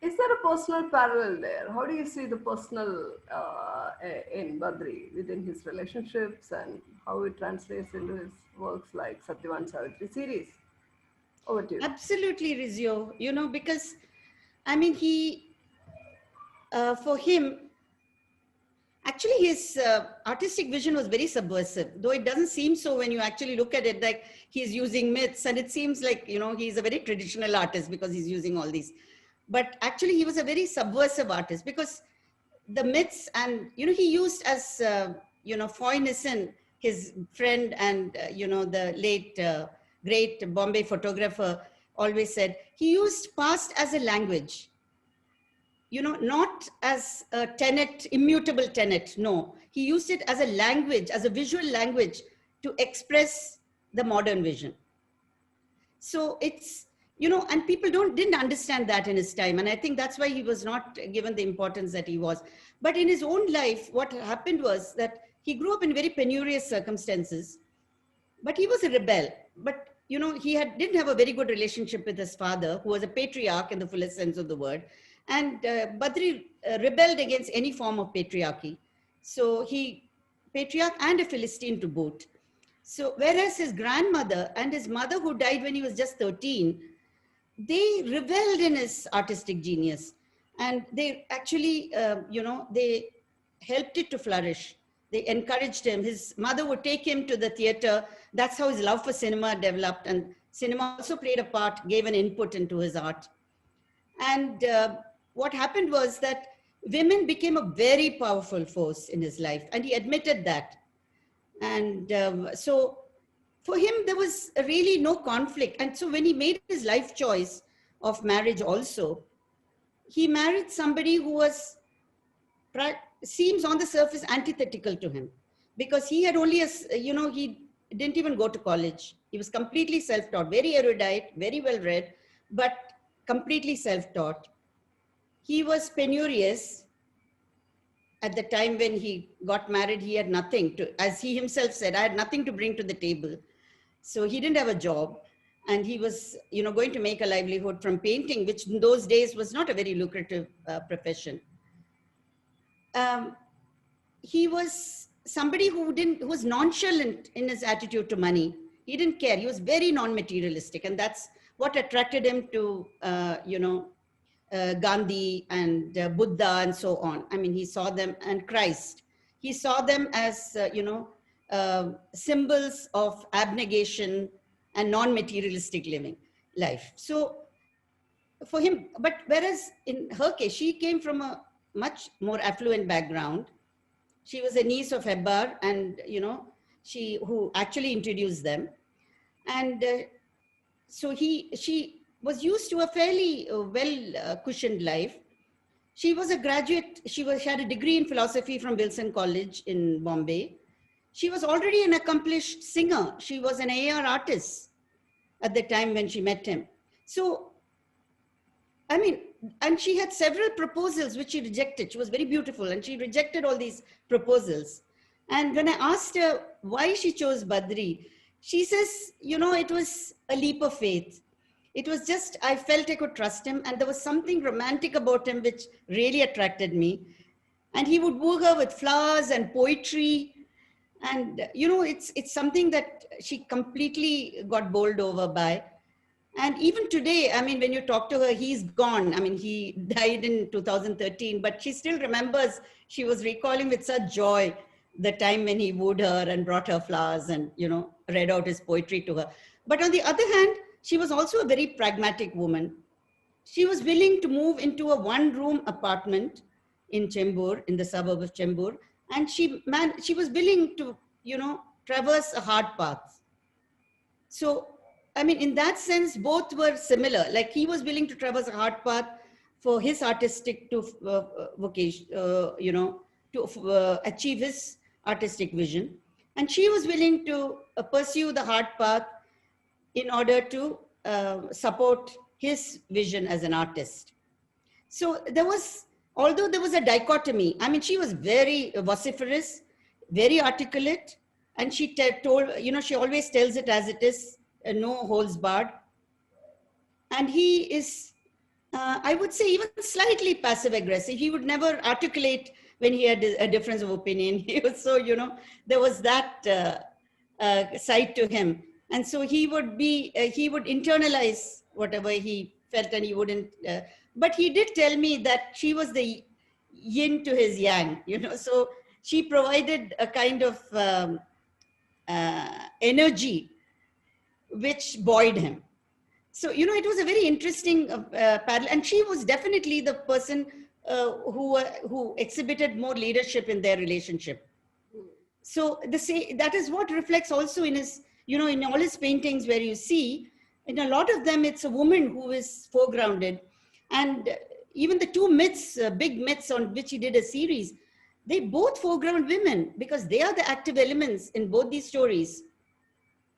Is there a personal parallel there? How do you see the personal in Badri within his relationships, and how it translates into his works like Satyavan Savitri series? Over to you. Absolutely, Rizio. Because I mean, for him, actually his artistic vision was very subversive, though it doesn't seem so when you actually look at it, like he's using myths, and it seems like, he's a very traditional artist because he's using all these. But actually he was a very subversive artist, because the myths, and, he used as, Foy Nissan, his friend, and, the late, great Bombay photographer, always said, he used past as a language. Not as a tenet, immutable tenet. No, he used it as a language, as a visual language to express the modern vision. So it's, and people didn't understand that in his time. And I think that's why he was not given the importance that he was. But in his own life, what happened was that he grew up in very penurious circumstances, but he was a rebel. But, he didn't have a very good relationship with his father, who was a patriarch in the fullest sense of the word. And Badri rebelled against any form of patriarchy. So patriarch and a Philistine to boot. So whereas his grandmother and his mother, who died when he was just 13, they reveled in his artistic genius. And they actually, they helped it to flourish. They encouraged him. His mother would take him to the theater. That's how his love for cinema developed. And cinema also played a part, gave an input into his art. And what happened was that women became a very powerful force in his life, and he admitted that. And so for him, there was really no conflict. And so when he made his life choice of marriage also, he married somebody who was, seems on the surface antithetical to him, because he had only, he didn't even go to college. He was completely self-taught, very erudite, very well-read, but completely self-taught. He was penurious, at the time when he got married, he had nothing to, as he himself said, I had nothing to bring to the table. So he didn't have a job, and he was, going to make a livelihood from painting, which in those days was not a very lucrative profession. He was somebody who was nonchalant in his attitude to money. He didn't care. He was very non-materialistic, and that's what attracted him to, Gandhi and Buddha and so on. I mean, he saw them, and Christ. He saw them as, symbols of abnegation and non-materialistic life. So for him, but whereas in her case, she came from a much more affluent background. She was a niece of Hebbar, and, who actually introduced them. And so she was used to a fairly well-cushioned life. She was a graduate. She had a degree in philosophy from Wilson College in Bombay. She was already an accomplished singer. She was an AR artist at the time when she met him. So, I mean, and she had several proposals which she rejected. She was very beautiful, and she rejected all these proposals. And when I asked her why she chose Badri, she says, it was a leap of faith. It was just, I felt I could trust him, and there was something romantic about him which really attracted me. And he would woo her with flowers and poetry. And, it's something that she completely got bowled over by. And even today, I mean, when you talk to her, he's gone. I mean, he died in 2013, but she still remembers, she was recalling with such joy the time when he wooed her and brought her flowers and, read out his poetry to her. But on the other hand, she was also a very pragmatic woman. She was willing to move into a one-room apartment in Chembur, in the suburb of Chembur. And she was willing to, traverse a hard path. So, I mean, in that sense, both were similar. Like, he was willing to traverse a hard path for his artistic vocation, to achieve his artistic vision. And she was willing to pursue the hard path in order to support his vision as an artist. So although there was a dichotomy, I mean, she was very vociferous, very articulate, and she told, she always tells it as it is, no holds barred. And he is, I would say, even slightly passive aggressive. He would never articulate when he had a difference of opinion. He was so, there was that side to him. And so he would internalize whatever he felt, and he wouldn't, but he did tell me that she was the yin to his yang, so she provided a kind of energy which buoyed him. So, it was a very interesting parallel, and she was definitely the person who exhibited more leadership in their relationship. So that is what reflects also in his, in all his paintings, where you see, in a lot of them, it's a woman who is foregrounded. And even the two myths, big myths on which he did a series, they both foreground women, because they are the active elements in both these stories.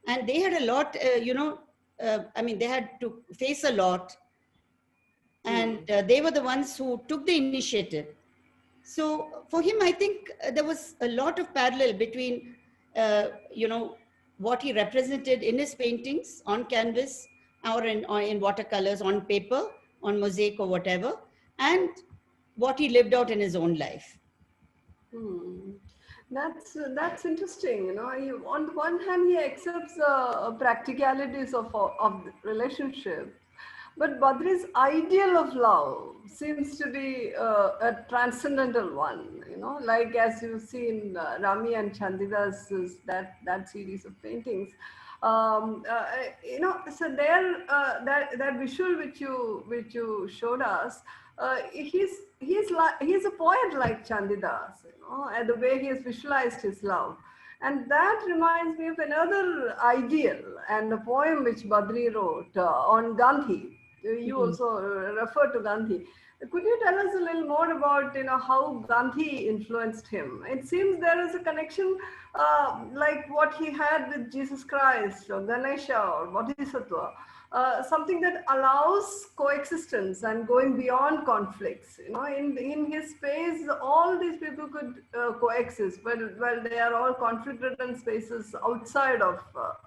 And they had a lot, I mean, they had to face a lot. And they were the ones who took the initiative. So for him, I think there was a lot of parallel between, what he represented in his paintings on canvas or in watercolors, on paper, on mosaic or whatever, and what he lived out in his own life. That's interesting. On the one hand, he accepts the practicalities of the relationship, but Badri's ideal of love seems to be a transcendental one. Like as you see in Rami and Chandida's that series of paintings. So there that visual which you showed us, he's a poet like Chandidas, and the way he has visualized his love. And that reminds me of another ideal and a poem which Badri wrote on Gandhi. You also refer to Gandhi. Could you tell us a little more about how Gandhi influenced him? It seems there is a connection like what he had with Jesus Christ or Ganesha or Bodhisattva. something that allows coexistence and going beyond conflicts. You know, in his space, all these people could coexist, but well, they are all conflict-ridden spaces outside of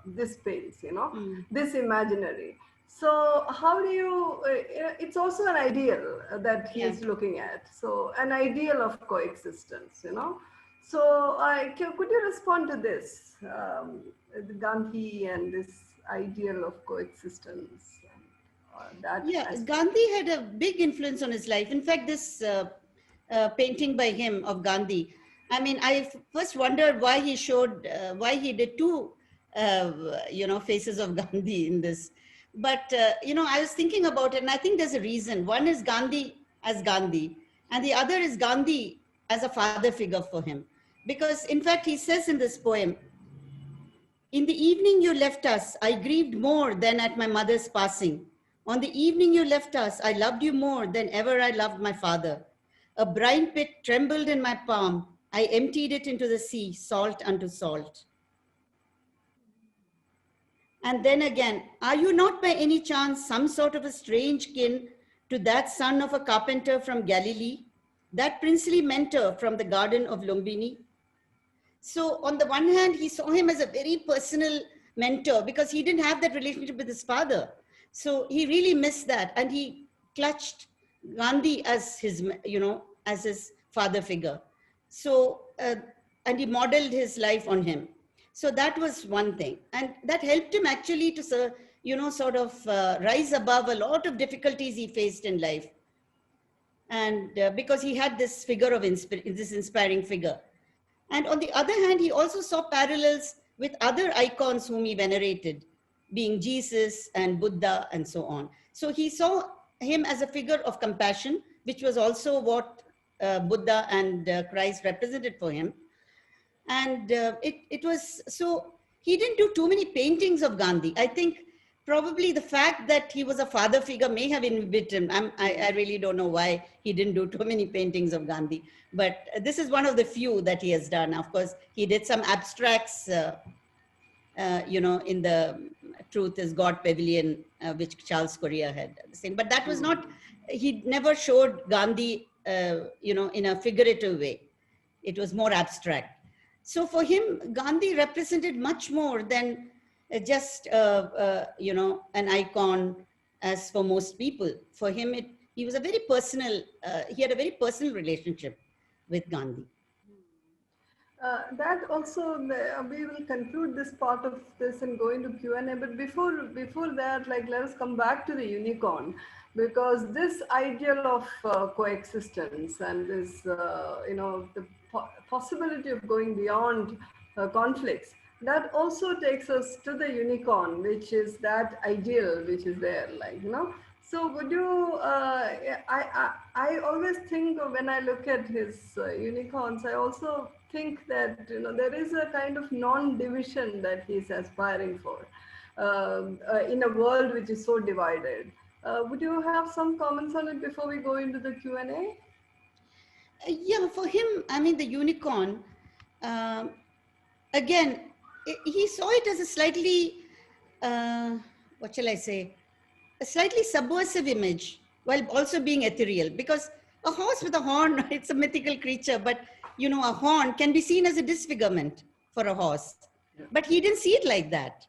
this space. You know, this imaginary. So how do you? It's also an ideal that he is looking at. So an ideal of coexistence. You know. So could you respond to this, Gandhi and this ideal of coexistence? Gandhi had a big influence on his life. In fact, this painting by him of Gandhi, I mean, I first wondered why he showed, why he did two, faces of Gandhi in this. But, I was thinking about it, and I think there's a reason. One is Gandhi as Gandhi, and the other is Gandhi as a father figure for him. Because, in fact, he says in this poem, "In the evening you left us, I grieved more than at my mother's passing. On the evening you left us, I loved you more than ever I loved my father. A brine pit trembled in my palm. I emptied it into the sea, salt unto salt." And then again, "Are you not by any chance some sort of a strange kin to that son of a carpenter from Galilee, that princely mentor from the garden of Lumbini?" So on the one hand, he saw him as a very personal mentor because he didn't have that relationship with his father. So he really missed that. And he clutched Gandhi as his, as his father figure. So, and he modeled his life on him. So that was one thing. And that helped him actually to, sort of rise above a lot of difficulties he faced in life. And because he had this figure of this inspiring figure. And on the other hand, he also saw parallels with other icons whom he venerated, being Jesus and Buddha and so on. So he saw him as a figure of compassion, which was also what Buddha and Christ represented for him. And it was, so he didn't do too many paintings of Gandhi. I think probably the fact that he was a father figure may have inhibited him. I really don't know why he didn't do too many paintings of Gandhi. But this is one of the few that he has done. Of course, he did some abstracts, in the Truth is God Pavilion, which Charles Correa had seen. But that was not, he never showed Gandhi, in a figurative way. It was more abstract. So for him, Gandhi represented much more than just, an icon as for most people. For him, he was a very personal, he had a very personal relationship with Gandhi. That also, we will conclude this part of this and go into Q&A. But before that, let us come back to the unicorn, because this ideal of coexistence and this, the possibility of going beyond conflicts, that also takes us to the unicorn, which is that ideal which is there, So would you, I always think when I look at his unicorns, I also think that, there is a kind of non-division that he's aspiring for in a world which is so divided. Would you have some comments on it before we go into the Q&A? Yeah, for him, I mean, the unicorn, again, he saw it as a slightly, what shall I say, a slightly subversive image while also being ethereal, because a horse with a horn, it's a mythical creature, but a horn can be seen as a disfigurement for a horse, but he didn't see it like that.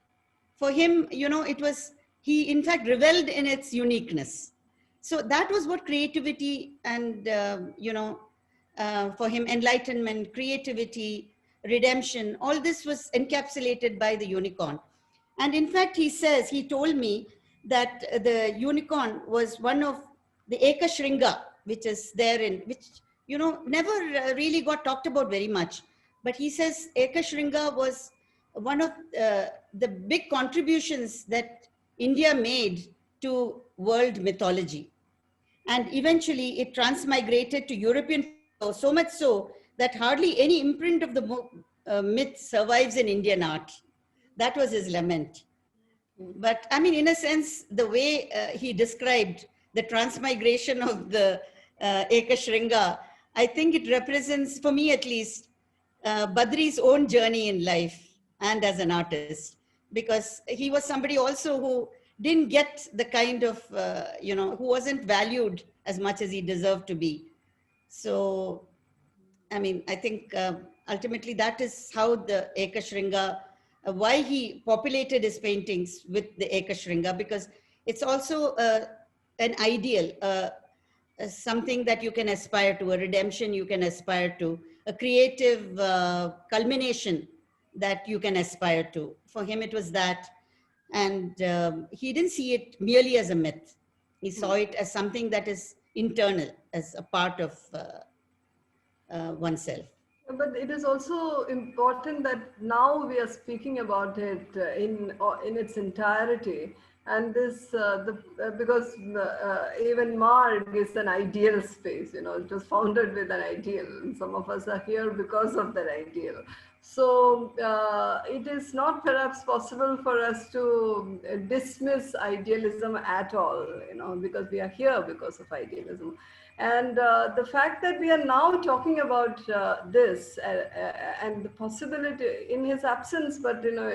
For him, it was, he in fact reveled in its uniqueness. So that was what creativity and, for him, enlightenment, creativity, redemption, all this was encapsulated by the unicorn. And in fact, he told me that the unicorn was one of the Ekashringa, which is there which, never really got talked about very much. But he says Ekashringa was one of the big contributions that India made to world mythology. And eventually it transmigrated to European, so much so that hardly any imprint of the myth survives in Indian art. That was his lament. But I mean, in a sense, the way he described the transmigration of the Ekashringa, I think it represents, for me at least, Badri's own journey in life and as an artist, because he was somebody also who didn't get the kind of, who wasn't valued as much as he deserved to be. So, I mean, I think ultimately that is how the Ekashringa, why he populated his paintings with the Ekashringa, because it's also an ideal, something that you can aspire to, a redemption you can aspire to, a creative culmination that you can aspire to. For him, it was that. And he didn't see it merely as a myth. He saw it as something that is internal, as a part of oneself. But it is also important that now we are speaking about it in its entirety, and this because even Marg is an ideal space. You know, it was founded with an ideal, and some of us are here because of that ideal. So it is not perhaps possible for us to dismiss idealism at all. You know, because we are here because of idealism. And the fact that we are now talking about this and the possibility in his absence, but you know,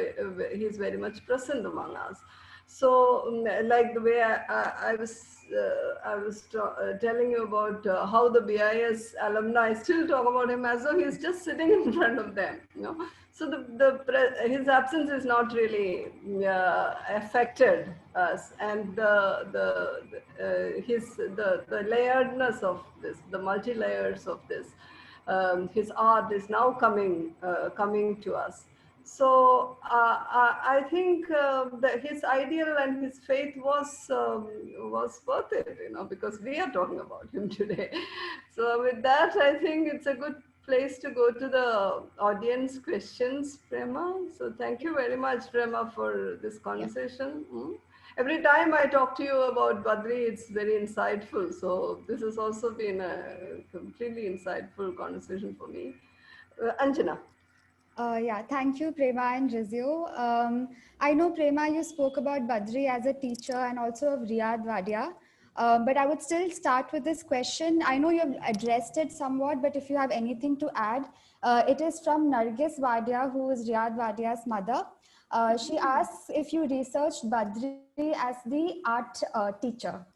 he's very much present among us. So, like the way I was telling you about how the BIS alumni still talk about him as though he's just sitting in front of them. You know, so his absence is not really affected us, and the layeredness of this, the multi layers of this, his art is now coming to us. So I think that his ideal and his faith was worth it, you know, because we are talking about him today. So with that, I think it's a good place to go to the audience questions, Prema. So thank you very much, Prema, for this conversation. Yeah. Every time I talk to you about Badri, it's very insightful. So this has also been a completely insightful conversation for me. Anjana. Yeah, thank you, Prema and Rizio. I know, Prema, you spoke about Badri as a teacher and also of Riyad Wadia. But I would still start with this question. I know you've addressed it somewhat, but if you have anything to add, it is from Nargis Wadia, who is Riyad Wadia's mother. She asks if you researched Badri as the art teacher.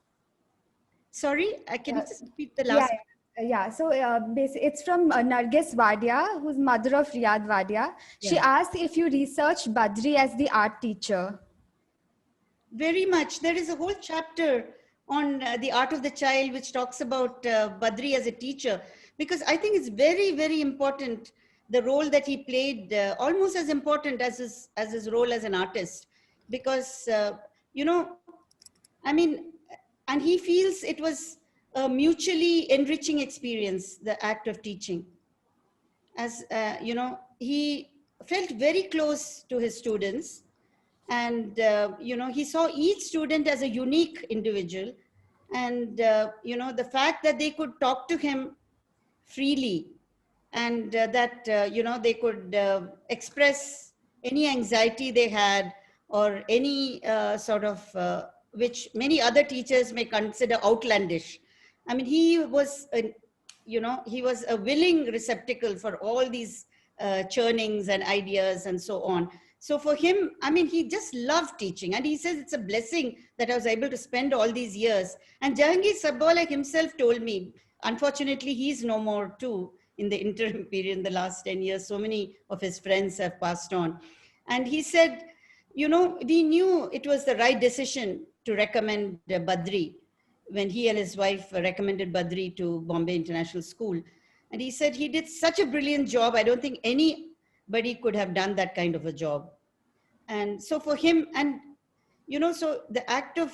Sorry, can you just repeat the last? Yeah, so it's from Nargis Wadia, who's mother of Riyad Wadia. She asked if you researched Badri as the art teacher. Very much. There is a whole chapter on the art of the child, which talks about Badri as a teacher, because I think it's very, very important, the role that he played, almost as important as his role as an artist, because, you know, I mean, and he feels it was a mutually enriching experience, the act of teaching. As, you know, he felt very close to his students, and, you know, he saw each student as a unique individual. And, you know, the fact that they could talk to him freely, and that, you know, they could express any anxiety they had, or any sort of, which many other teachers may consider outlandish. I mean, he was, you know, he was a willing receptacle for all these churnings and ideas and so on. So for him, I mean, he just loved teaching. And he says it's a blessing that I was able to spend all these years. And Jahangir Sabwala himself told me, unfortunately, he's no more too in the interim period, in the last 10 years. So many of his friends have passed on. And he said, you know, we knew it was the right decision to recommend Badri when he and his wife recommended Badri to Bombay International School. And he said he did such a brilliant job. I don't think anybody could have done that kind of a job. And so for him, and, you know, so the act of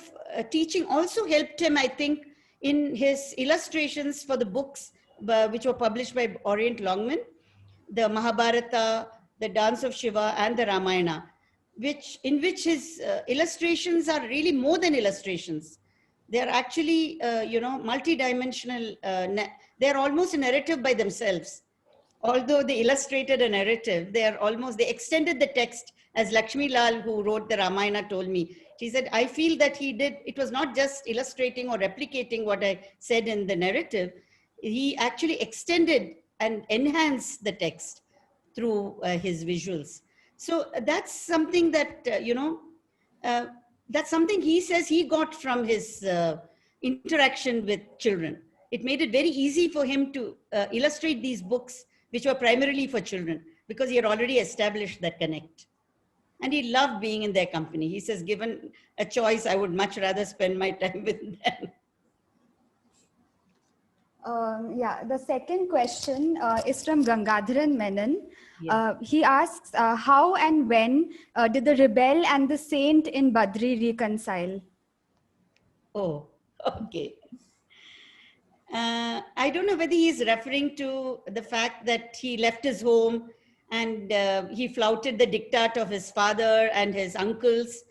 teaching also helped him, I think, in his illustrations for the books which were published by Orient Longman, the Mahabharata, the Dance of Shiva, and the Ramayana, in which his illustrations are really more than illustrations. They're actually, you know, multi-dimensional. They're almost a narrative by themselves. Although they illustrated a narrative, they extended the text, as Lakshmi Lal, who wrote the Ramayana, told me. She said, I feel that it was not just illustrating or replicating what I said in the narrative. He actually extended and enhanced the text through his visuals. So that's something that, you know, that's something he says he got from his interaction with children. It made it very easy for him to illustrate these books, which were primarily for children, because he had already established that connect. And he loved being in their company. He says, given a choice, I would much rather spend my time with them. Yeah, the second question is from Gangadharan Menon. Yeah. He asks, how and when did the rebel and the saint in Badri reconcile? Oh, okay. I don't know whether he is referring to the fact that he left his home and he flouted the diktat of his father and his uncles.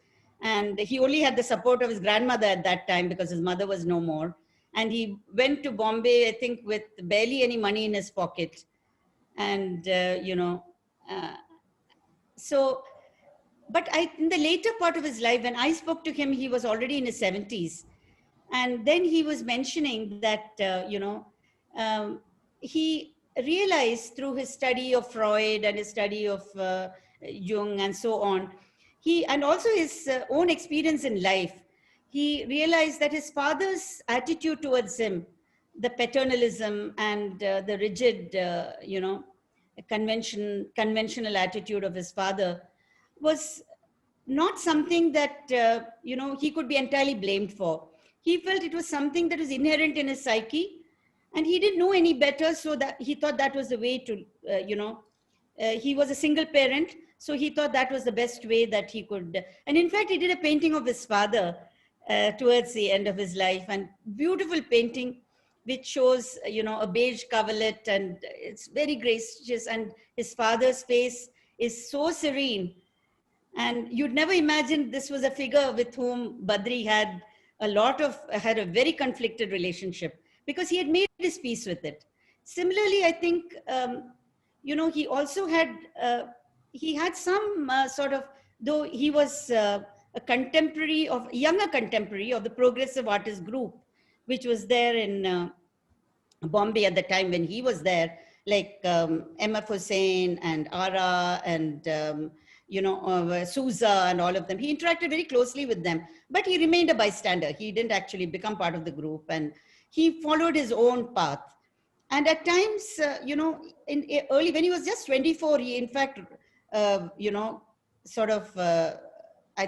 And he only had the support of his grandmother at that time because his mother was no more. And he went to Bombay, I think, with barely any money in his pocket. And, but in the later part of his life, when I spoke to him, he was already in his 70s. And then he was mentioning that, he realized through his study of Freud and his study of Jung and so on, and also his own experience in life, he realized that his father's attitude towards him, the paternalism and the rigid, conventional attitude of his father was not something that, he could be entirely blamed for. He felt it was something that was inherent in his psyche, and he didn't know any better, so that he thought that was the way to, he was a single parent, so he thought that was the best way that he could. And in fact, he did a painting of his father towards the end of his life, and beautiful painting, which shows, a beige coverlet, and it's very gracious, and his father's face is so serene. And you'd never imagine this was a figure with whom Badri had a very conflicted relationship, because he had made his peace with it. Similarly, I think, he also had, he had some sort of, though he was a younger contemporary of the Progressive Artist Group, which was there in Bombay at the time when he was there, like M.F. Hussain and Ara and, Souza and all of them. He interacted very closely with them, but he remained a bystander. He didn't actually become part of the group, and he followed his own path. And at times, early, when he was just 24, he in fact, I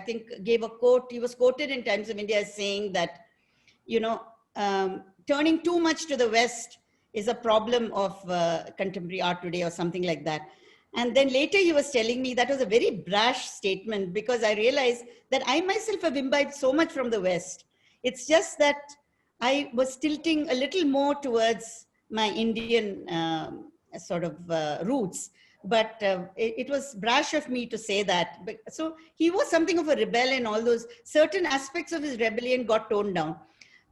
think gave a quote. He was quoted in Times of India as saying that, turning too much to the West is a problem of contemporary art today, or something like that. And then later he was telling me that was a very brash statement, because I realized that I myself have imbibed so much from the West. It's just that I was tilting a little more towards my Indian roots. But it was brash of me to say that. So he was something of a rebel, and all those certain aspects of his rebellion got toned down.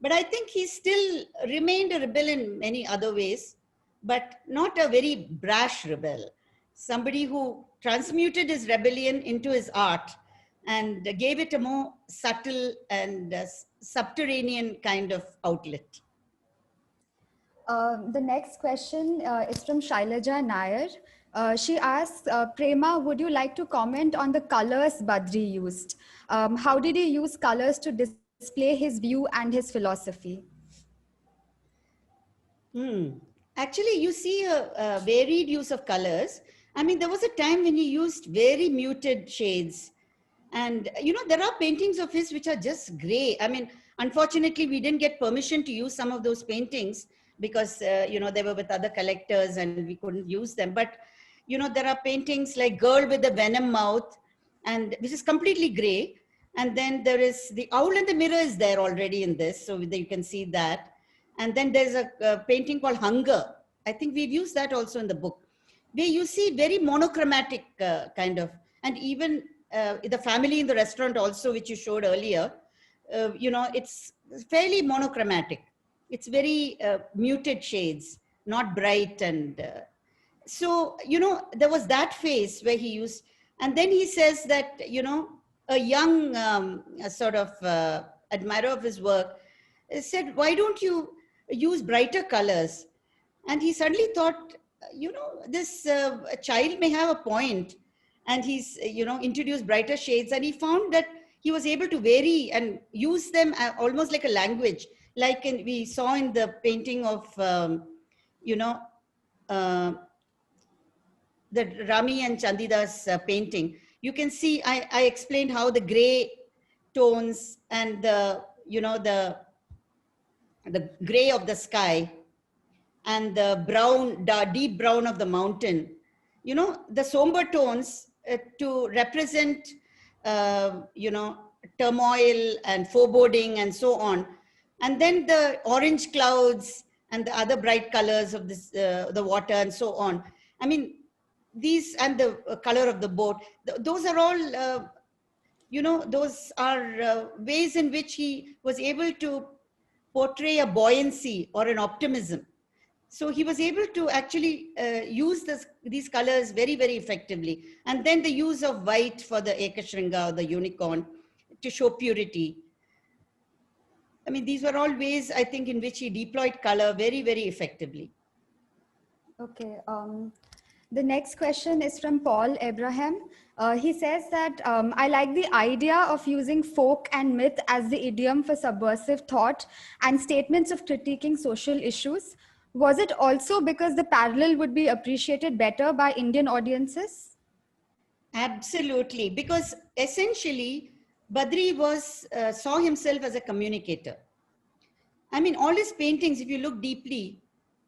But I think he still remained a rebel in many other ways, but not a very brash rebel. Somebody who transmuted his rebellion into his art and gave it a more subtle and subterranean kind of outlet. The next question is from Shailaja Nair. She asks, Prema, would you like to comment on the colors Badri used? How did he use colors to display his view and his philosophy? Actually, you see a varied use of colors. I mean, there was a time when he used very muted shades. And, there are paintings of his which are just gray. I mean, unfortunately, we didn't get permission to use some of those paintings because, they were with other collectors and we couldn't use them. But, there are paintings like Girl with the Venom Mouth, and which is completely gray. And then there is the Owl and the Mirror is there already in this, so you can see that. And then there's a painting called Hunger. I think we've used that also in the book, where you see very monochromatic kind of, and even the family in the restaurant also, which you showed earlier, it's fairly monochromatic. It's very muted shades, not bright. And so, there was that phase where he used, and then he says that, a young admirer of his work said, why don't you use brighter colors? And he suddenly thought, this child may have a point. And he's, introduced brighter shades. And he found that he was able to vary and use them almost like a language, like we saw in the painting of, you know, the Rami and Chandidas painting. You can see, I explained how the gray tones and the, you know, the gray of the sky and the brown, the deep brown of the mountain, you know, the somber tones to represent, you know, turmoil and foreboding and so on. And then the orange clouds and the other bright colors of this, the water and so on. I mean, these, and the color of the boat, those are all, you know, those are ways in which he was able to portray a buoyancy or an optimism. So he was able to actually use these colors very, very effectively. And then the use of white for the Ekashringa, or the unicorn, to show purity. I mean, these were all ways, I think, in which he deployed color very, very effectively. Okay. The next question is from Paul Abraham. He says that, I like the idea of using folk and myth as the idiom for subversive thought and statements of critiquing social issues. Was it also because the parallel would be appreciated better by Indian audiences? Absolutely, because essentially Badri saw himself as a communicator. I mean, all his paintings, if you look deeply,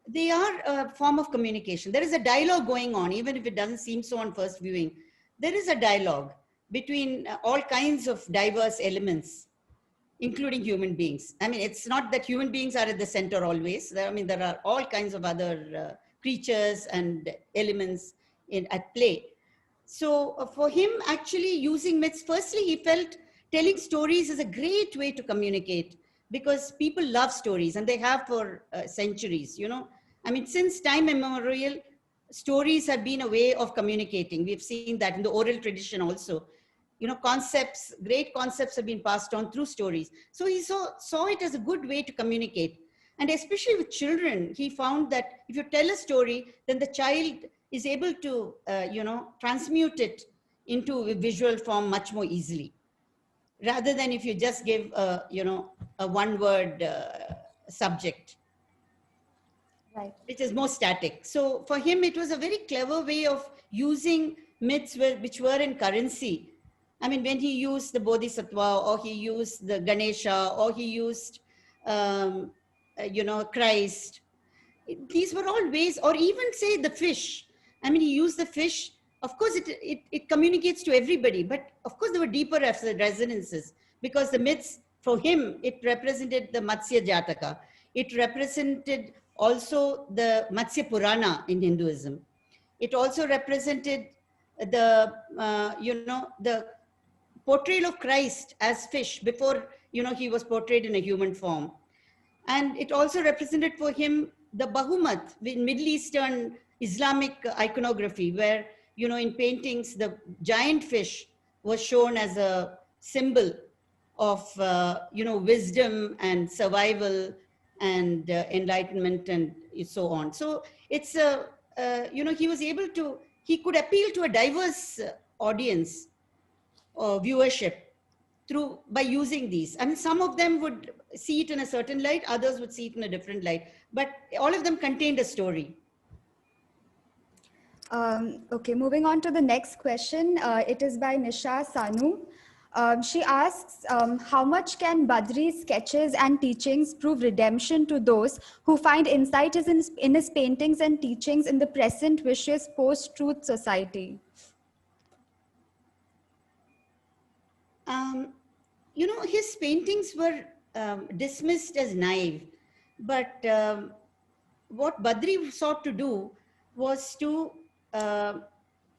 they are a form of communication. There is a dialogue going on, even if it doesn't seem so on first viewing. There is a dialogue between all kinds of diverse elements, including human beings. I mean, it's not that human beings are at the center always. I mean, there are all kinds of other creatures and elements at play. So for him, actually using myths, firstly, he felt telling stories is a great way to communicate, because people love stories, and they have for centuries, you know. I mean, since time immemorial, stories have been a way of communicating. We've seen that in the oral tradition also. You know, concepts, great concepts have been passed on through stories. So he saw it as a good way to communicate. And especially with children, he found that if you tell a story, then the child is able to, you know, transmute it into a visual form much more easily, rather than if you just give, you know, a one-word subject, right, which is more static. So for him, it was a very clever way of using myths which were in currency. I mean, when he used the Bodhisattva, or he used the Ganesha, or he used, you know, Christ, these were all ways, or even say the fish. I mean, he used the fish. Of course, it communicates to everybody, but of course there were deeper resonances, because the myths, for him, it represented the Matsya Jataka. It represented also the Matsya Purana in Hinduism. It also represented the, you know, the portrayal of Christ as fish before, you know, he was portrayed in a human form. And it also represented for him the Bahumat, the Middle Eastern Islamic iconography, where, you know, in paintings, the giant fish was shown as a symbol of, you know, wisdom and survival and enlightenment and so on. So it's a, you know, he was able to, he could appeal to a diverse audience or viewership by using these. I mean, some of them would see it in a certain light, others would see it in a different light, but all of them contained a story. Okay, moving on to the next question. It is by Nisha Sanu. She asks, how much can Badri's sketches and teachings prove redemption to those who find insight in his paintings and teachings in the present vicious post-truth society? You know, his paintings were dismissed as naive, but what Badri sought to do was to,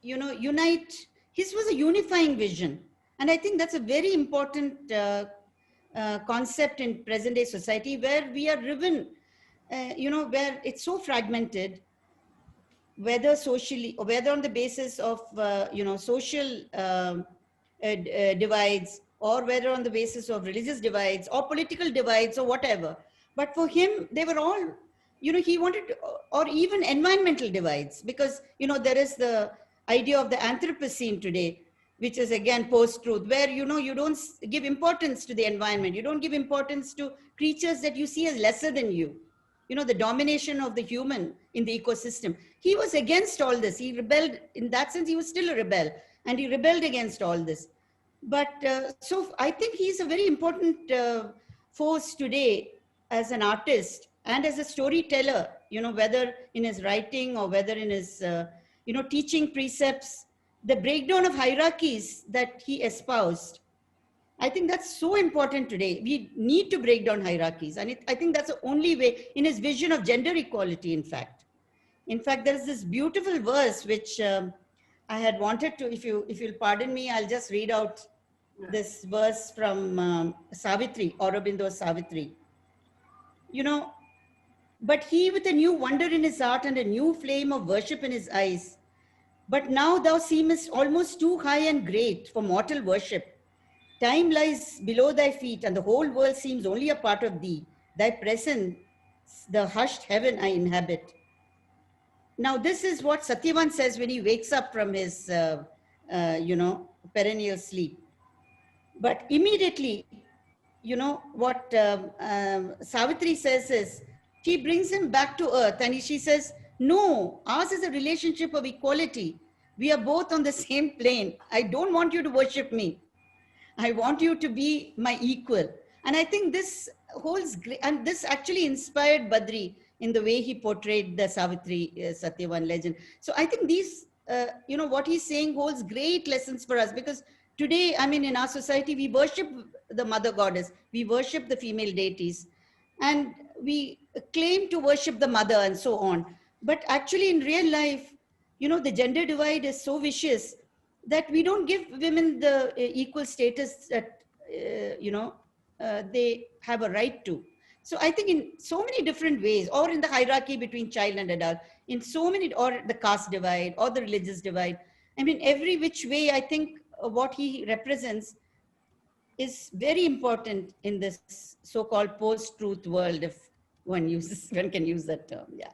you know, unite. His was a unifying vision. And I think that's a very important concept in present day society, where we are driven, you know, where it's so fragmented, whether socially or whether on the basis of, you know, social divides, or whether on the basis of religious divides or political divides or whatever. But for him, they were all, you know, he wanted to, or even environmental divides, because, you know, there is the idea of the Anthropocene today, which is again post-truth, where, you know, you don't give importance to the environment. You don't give importance to creatures that you see as lesser than you. You know, the domination of the human in the ecosystem. He was against all this. He rebelled. In that sense, he was still a rebel, and he rebelled against all this. But so I think he's a very important force today as an artist and as a storyteller, you know, whether in his writing or whether in his, you know, teaching precepts, the breakdown of hierarchies that he espoused. I think that's so important today. We need to break down hierarchies. And I think that's the only way, in his vision of gender equality, in fact. In fact, there's this beautiful verse which I had wanted to, if you'll pardon me, I'll just read out this verse from Savitri, Aurobindo's Savitri. You know, but he with a new wonder in his heart and a new flame of worship in his eyes. But now thou seemest almost too high and great for mortal worship. Time lies below thy feet, and the whole world seems only a part of thee. Thy presence, the hushed heaven I inhabit. Now, this is what Satyavan says when he wakes up from his, you know, perennial sleep. But immediately, you know, what Savitri says is, she brings him back to earth, and she says, no, ours is a relationship of equality. We are both on the same plane. I don't want you to worship me. I want you to be my equal. And I think this holds, and this actually inspired Badri in the way he portrayed the Savitri Satyavan legend. So I think these, you know, what he's saying holds great lessons for us, because today, I mean, in our society, we worship the mother goddess, we worship the female deities, and we claim to worship the mother and so on. But actually in real life, you know, the gender divide is so vicious that we don't give women the equal status that, you know, they have a right to. So I think in so many different ways, or in the hierarchy between child and adult, in so many, or the caste divide, or the religious divide. I mean, every which way, I think what he represents is very important in this so-called post-truth world, if one can use that term, yeah.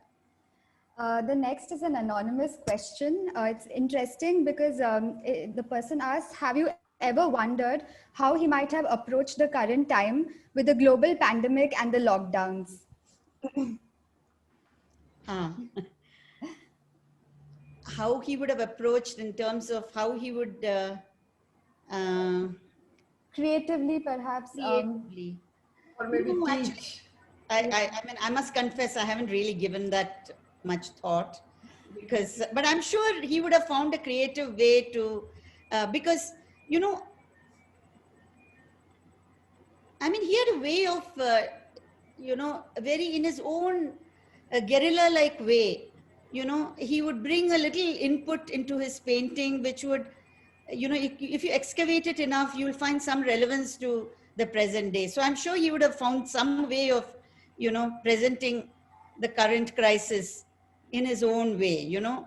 The next is an anonymous question. It's interesting because the person asks, have you ever wondered how he might have approached the current time with the global pandemic and the lockdowns? How he would have approached in terms of how he would... creatively, perhaps. Creatively. Or maybe no, teach. Actually, I mean, I must confess, I haven't really given that much thought, because, but I'm sure he would have found a creative way to, because, you know, I mean, he had a way of, you know, very in his own guerrilla-like way, you know, he would bring a little input into his painting, which would, you know, if you excavate it enough, you'll find some relevance to the present day. So I'm sure he would have found some way of, you know, presenting the current crisis in his own way, you know.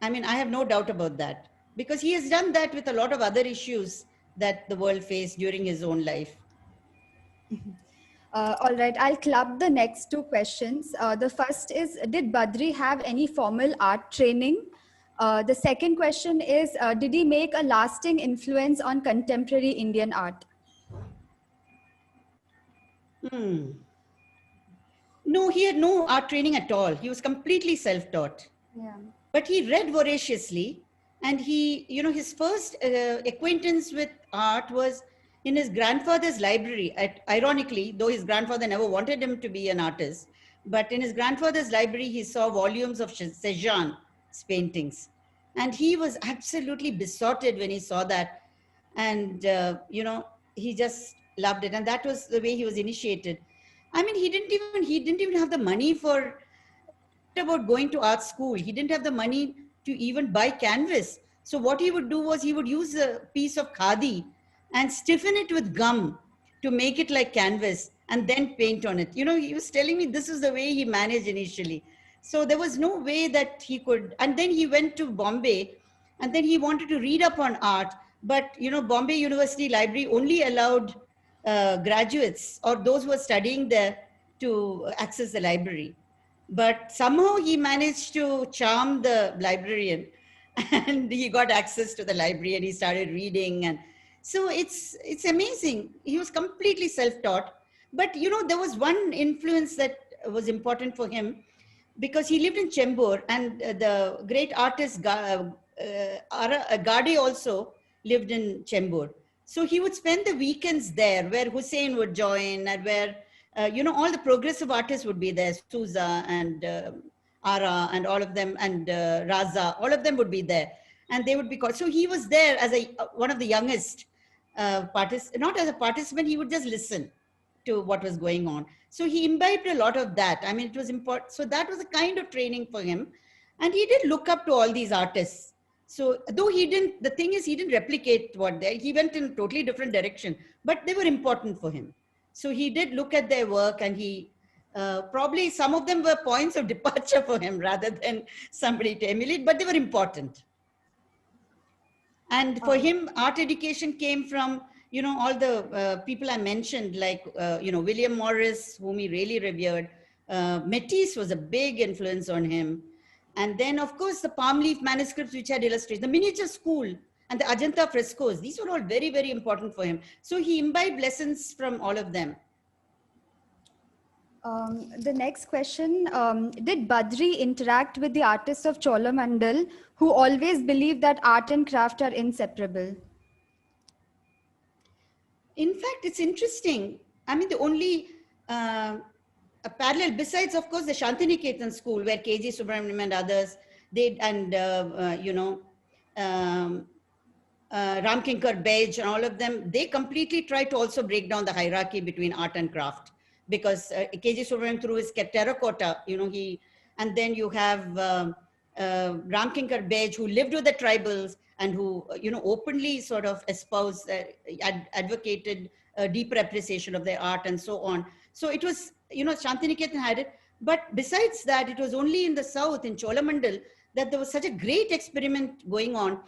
I mean, I have no doubt about that, because he has done that with a lot of other issues that the world faced during his own life. All right, I'll club the next two questions. The first is, did Badri have any formal art training? The second question is, did he make a lasting influence on contemporary Indian art? No, he had no art training at all. He was completely self-taught. Yeah. But he read voraciously, and he, you know, his first acquaintance with art was in his grandfather's library. Ironically, though his grandfather never wanted him to be an artist, but in his grandfather's library, he saw volumes of Cézanne's paintings. And he was absolutely besotted when he saw that. And, you know, he just loved it. And that was the way he was initiated. I mean, he didn't even have the money for, about going to art school. He didn't have the money to even buy canvas. So what he would do was he would use a piece of khadi and stiffen it with gum to make it like canvas and then paint on it. You know, he was telling me this is the way he managed initially. So there was no way that he could, and then he went to Bombay and then he wanted to read up on art. But, you know, Bombay University Library only allowed graduates or those who were studying there to access the library. But somehow he managed to charm the librarian and he got access to the library and he started reading. And so it's amazing. He was completely self-taught. But, you know, there was one influence that was important for him, because he lived in Chembur, and the great artist Gade also lived in Chembur. So he would spend the weekends there, where Hussein would join, and where, you know, all the progressive artists would be there, Souza and Ara and all of them, and Raza, all of them would be there. And they would be called. So he was there as one of the youngest not as a participant, he would just listen to what was going on. So he imbibed a lot of that. I mean, it was important. So that was a kind of training for him. And he did look up to all these artists. So though he didn't, the thing is, he didn't replicate he went in a totally different direction, but they were important for him. So he did look at their work, and he probably some of them were points of departure for him rather than somebody to emulate, but they were important. And for him, art education came from, you know, all the people I mentioned, like, you know, William Morris, whom he really revered. Matisse was a big influence on him. And then, of course, the palm leaf manuscripts, which had illustrations, the miniature school, and the Ajanta frescoes. These were all very, very important for him. So he imbibed lessons from all of them. The next question, did Badri interact with the artists of Cholamandal, who always believed that art and craft are inseparable? In fact, it's interesting. I mean, the only a parallel, besides, of course, the Shantiniketan school, where K.G. Subramaniam and others, you know, Ramkinkar Bej and all of them, they completely try to also break down the hierarchy between art and craft. Because K.G. Subramaniam, through his terracotta, you know, and then you have Ramkinkar Bej, who lived with the tribals and who, you know, openly sort of espoused, advocated deeper appreciation of their art and so on. So it was, you know, Shantiniketan had it. But besides that, it was only in the south, in Cholamandal, that there was such a great experiment going on.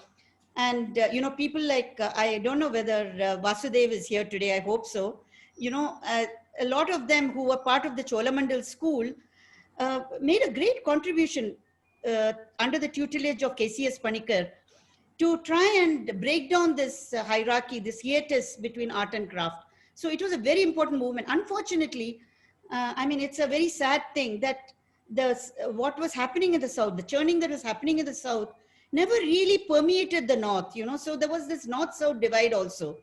And, you know, people like, I don't know whether Vasudev is here today, I hope so. You know, a lot of them who were part of the Cholamandal school made a great contribution under the tutelage of KCS Panikkar to try and break down this hierarchy, this hiatus between art and craft. So it was a very important movement. Unfortunately, I mean, it's a very sad thing that what was happening in the south, the churning that was happening in the south, never really permeated the north, you know. So there was this north-south divide also.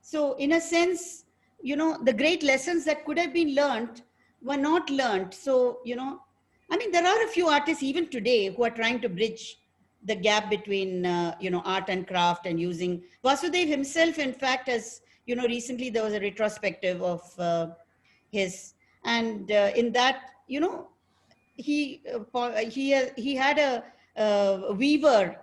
So in a sense, you know, the great lessons that could have been learned were not learned. So, you know, I mean, there are a few artists even today who are trying to bridge the gap between, you know, art and craft, and using Vasudev himself, in fact, as, you know, recently there was a retrospective of his, and in that, you know, he had a weaver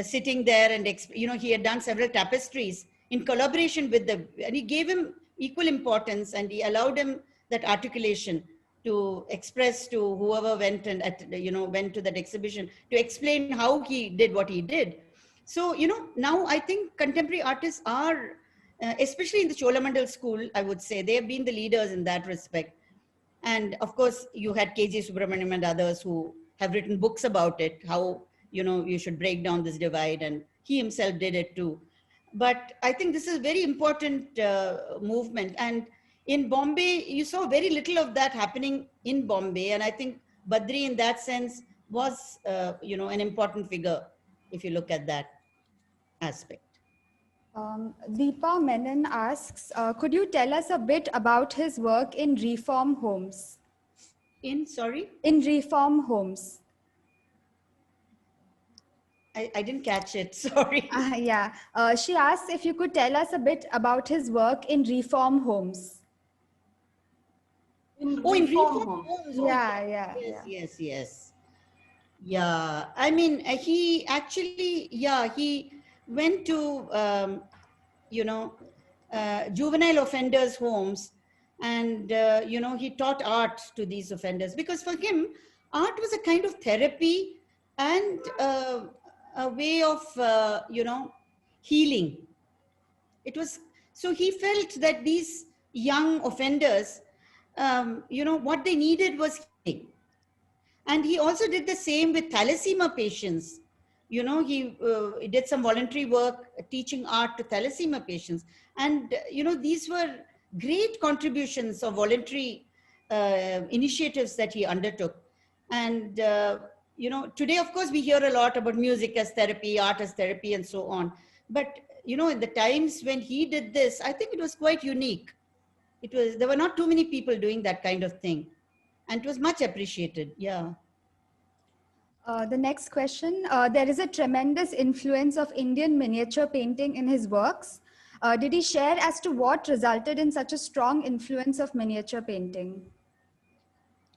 sitting there, and, you know, he had done several tapestries in collaboration with and he gave him equal importance, and he allowed him that articulation to express to whoever went and, you know, went to that exhibition, to explain how he did what he did. So, you know, now I think contemporary artists are, especially in the Cholamandal school, I would say, they have been the leaders in that respect. And of course, you had K.G. Subramaniam and others who have written books about it, how, you know, you should break down this divide, and he himself did it too. But I think this is a very important movement. And in Bombay, you saw very little of that happening in Bombay. And I think Badri, in that sense, was, you know, an important figure, if you look at that aspect. Deepa Menon asks, could you tell us a bit about his work in reform homes? Sorry? In reform homes. I didn't catch it, sorry. Yeah, she asked if you could tell us a bit about his work in reform homes. In reform homes. Yes. Yeah, I mean, he actually, he went to, you know, juvenile offenders' homes, and, you know, he taught art to these offenders, because for him, art was a kind of therapy and a way of, you know, healing. It was, so he felt that these young offenders, you know, what they needed was healing. And he also did the same with thalassemia patients, You know, he did some voluntary work teaching art to thalassemia patients. And, you know, these were great contributions of voluntary initiatives that he undertook. And, you know, today, of course, we hear a lot about music as therapy, art as therapy, and so on. But, you know, in the times when he did this, I think it was quite unique. There were not too many people doing that kind of thing. And it was much appreciated. Yeah. The next question, there is a tremendous influence of Indian miniature painting in his works. Did he share as to what resulted in such a strong influence of miniature painting?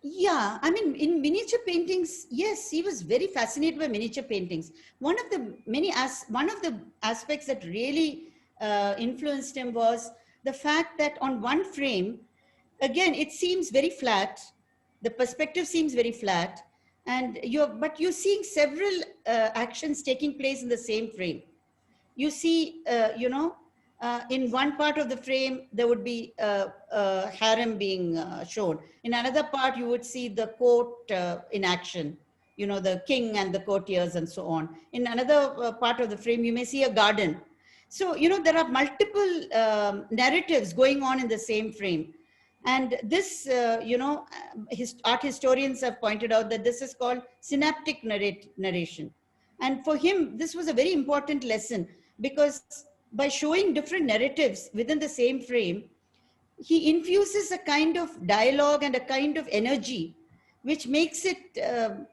Yeah, I mean, in miniature paintings, yes, he was very fascinated by miniature paintings. One of the aspects that really influenced him was the fact that on one frame, again, it seems very flat. The perspective seems very flat, but you're seeing several actions taking place in the same frame. You see, you know, in one part of the frame, there would be a harem being shown. In another part, you would see the court in action, you know, the king and the courtiers and so on. In another part of the frame, you may see a garden. So, you know, there are multiple narratives going on in the same frame. And this, you know, art historians have pointed out that this is called synaptic narration. And for him, this was a very important lesson, because by showing different narratives within the same frame, he infuses a kind of dialogue and a kind of energy, which makes it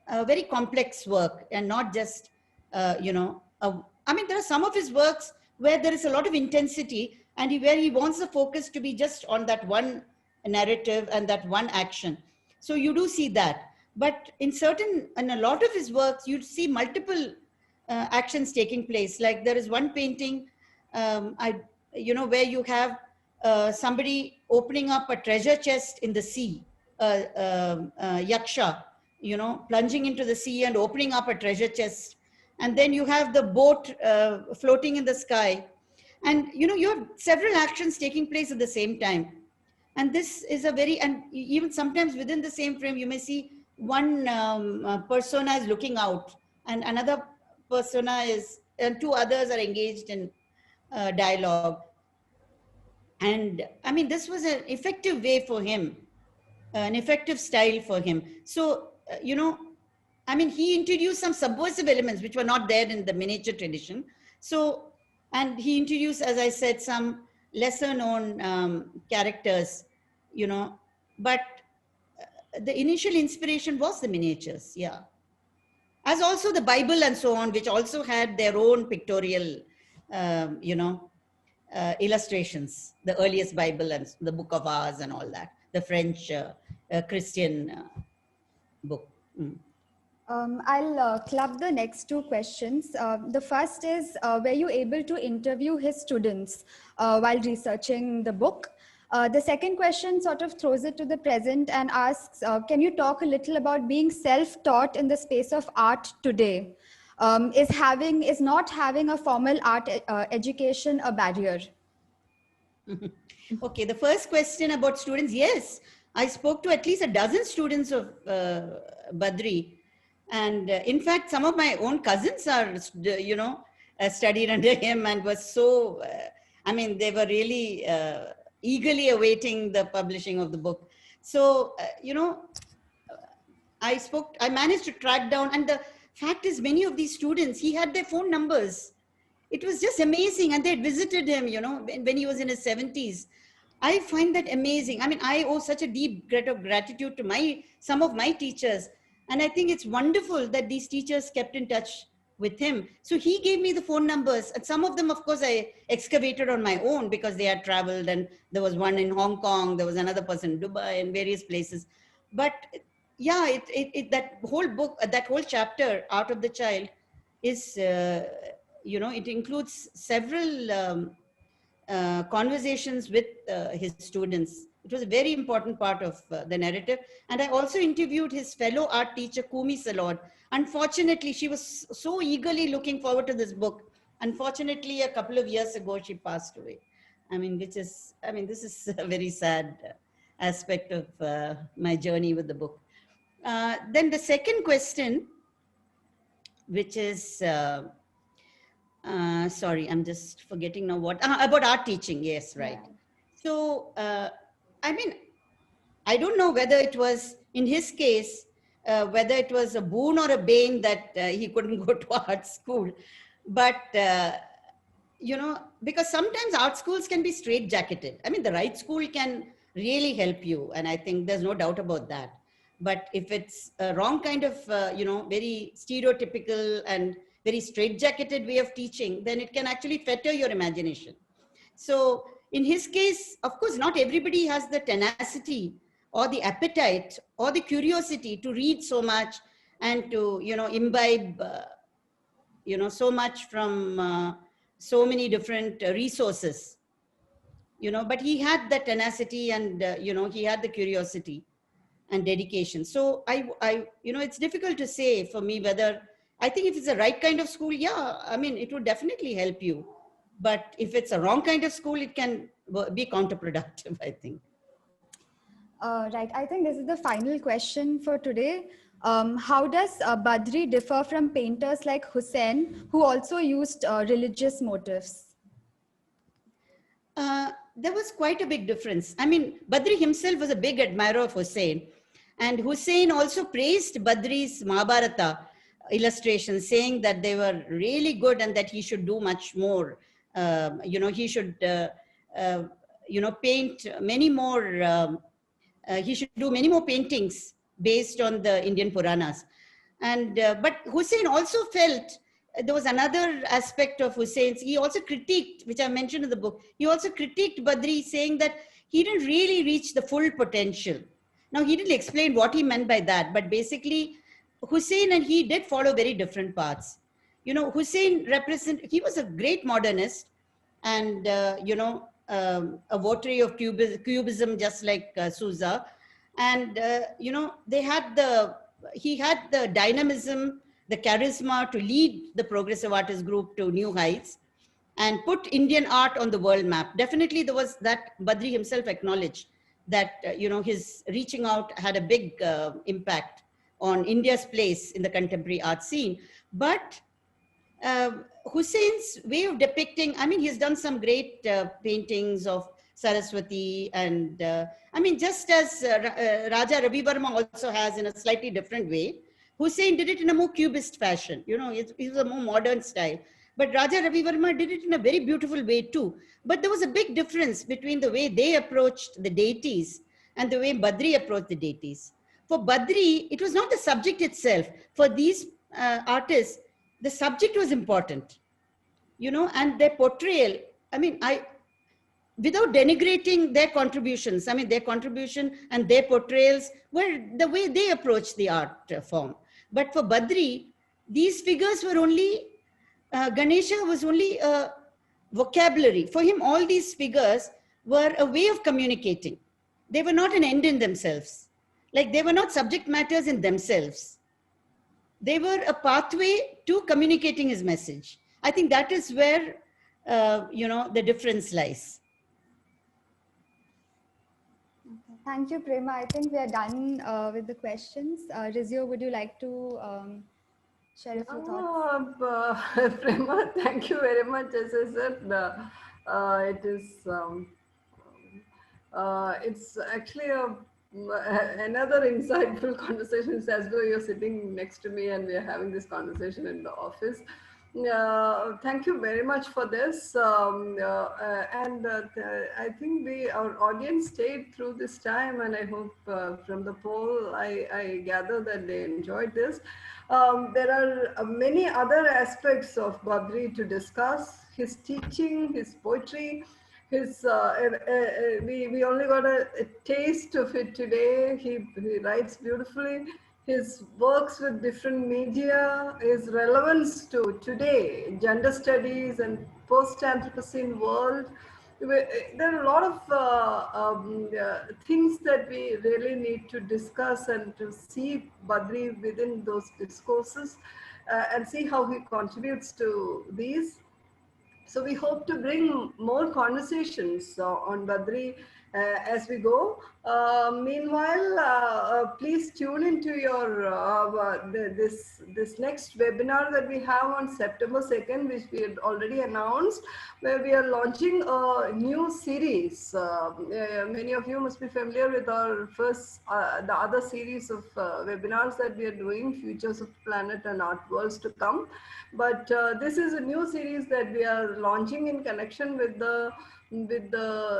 a very complex work and not just, you know, I mean, there are some of his works where there is a lot of intensity and where he wants the focus to be just on that one narrative and that one action. So you do see that. But in a lot of his works, you'd see multiple actions taking place. Like there is one painting, you know, where you have somebody opening up a treasure chest in the sea, yaksha, you know, plunging into the sea and opening up a treasure chest. And then you have the boat floating in the sky. And, you know, you have several actions taking place at the same time. And this is and even sometimes within the same frame, you may see one persona is looking out and another persona and two others are engaged in dialogue. And I mean, this was an effective way for him, an effective style for him. So, you know, I mean, he introduced some subversive elements which were not there in the miniature tradition. So, and he introduced, as I said, some lesser known characters, you know, but the initial inspiration was the miniatures, yeah. As also the Bible and so on, which also had their own pictorial, you know, illustrations, the earliest Bible and the Book of Hours and all that, the French Christian book. Mm. I'll club the next two questions. The first is, were you able to interview his students while researching the book? The second question sort of throws it to the present and asks, can you talk a little about being self-taught in the space of art today? Is not having a formal art education a barrier? Okay, the first question about students, yes. I spoke to at least a dozen students of Badri. And in fact, some of my own cousins are, you know, studied under him and was so, I mean, they were really eagerly awaiting the publishing of the book. So, you know, I managed to track down, and the fact is many of these students, he had their phone numbers. It was just amazing. And they had visited him, you know, when he was in his 70s. I find that amazing. I mean, I owe such a deep debt of gratitude to some of my teachers. And I think it's wonderful that these teachers kept in touch with him. So he gave me the phone numbers. And some of them, of course, I excavated on my own because they had traveled. And there was one in Hong Kong. There was another person in Dubai and various places. But yeah, that whole book, that whole chapter, Art of the Child, is, you know, it includes several conversations with his students. It was a very important part of the narrative. And I also interviewed his fellow art teacher, Kumi Salod. Unfortunately, she was so eagerly looking forward to this book. Unfortunately, a couple of years ago, she passed away. I mean, this is a very sad aspect of my journey with the book. Then the second question, which is, sorry, I'm just forgetting now what, about art teaching. Yes, right. Yeah. So, I mean, I don't know whether it was, in his case, whether it was a boon or a bane that he couldn't go to art school. But, you know, because sometimes art schools can be straitjacketed. I mean, the right school can really help you. And I think there's no doubt about that. But if it's a wrong kind of, you know, very stereotypical and very straitjacketed way of teaching, then it can actually fetter your imagination. So in his case, of course, not everybody has the tenacity or the appetite or the curiosity to read so much and to, you know, imbibe, you know, so much from so many different resources, you know, but he had the tenacity and, you know, he had the curiosity and dedication. So you know, it's difficult to say for me whether, I think if it's the right kind of school, yeah, I mean, it would definitely help you. But if it's a wrong kind of school, it can be counterproductive, I think. Right. I think this is the final question for today. How does Badri differ from painters like Hussein, who also used religious motifs? There was quite a big difference. I mean, Badri himself was a big admirer of Hussein. And Hussein also praised Badri's Mahabharata illustrations, saying that they were really good and that he should do much more. You know, he should, uh, you know, paint many more, he should do many more paintings based on the Indian Puranas. And, but Hussein also felt, there was another aspect of Hussein's, he also critiqued, which I mentioned in the book, he also critiqued Badri, saying that he didn't really reach the full potential. Now, he didn't explain what he meant by that, but basically, Hussein and he did follow very different paths. You know, Hussein he was a great modernist and, you know, a votary of cubism, just like Souza. And, you know, he had the dynamism, the charisma to lead the progressive artist group to new heights and put Indian art on the world map. Definitely there was that. Badri himself acknowledged that, you know, his reaching out had a big impact on India's place in the contemporary art scene. But uh, Hussein's way of depicting, I mean, he's done some great paintings of Saraswati and, I mean, just as Raja Ravi Verma also has in a slightly different way, Hussein did it in a more cubist fashion. You know, it was a more modern style. But Raja Ravi Verma did it in a very beautiful way too. But there was a big difference between the way they approached the deities and the way Badri approached the deities. For Badri, it was not the subject itself. For these artists, the subject was important, you know, and their portrayal. I mean, without denigrating their contributions, I mean, their contribution and their portrayals were the way they approached the art form. But for Badri, these figures were only, Ganesha was only a vocabulary. For him, all these figures were a way of communicating. They were not an end in themselves. Like, they were not subject matters in themselves. They were a pathway to communicating his message. I think that is where, you know, the difference lies. Okay. Thank you, Prema. I think we are done with the questions. Rizio, would you like to share a few thoughts? Prema, thank you very much. As I said, it is it's actually another insightful conversation. It's as though you're sitting next to me and we're having this conversation in the office. Thank you very much for this. I think our audience stayed through this time, and I hope from the poll, I gather that they enjoyed this. There are many other aspects of Badri to discuss: his teaching, his poetry, we only got a taste of it today. He writes beautifully. His works with different media, his relevance to today, gender studies and post-Anthropocene world. There are a lot of things that we really need to discuss and to see Badri within those discourses and see how he contributes to these. So we hope to bring more conversations on Badri as we go. Meanwhile, please tune into your this next webinar that we have on September 2nd, which we had already announced, where we are launching a new series. Many of you must be familiar with our the other series of webinars that we are doing, Futures of Planet and Art Worlds to Come. But this is a new series that we are launching in connection with the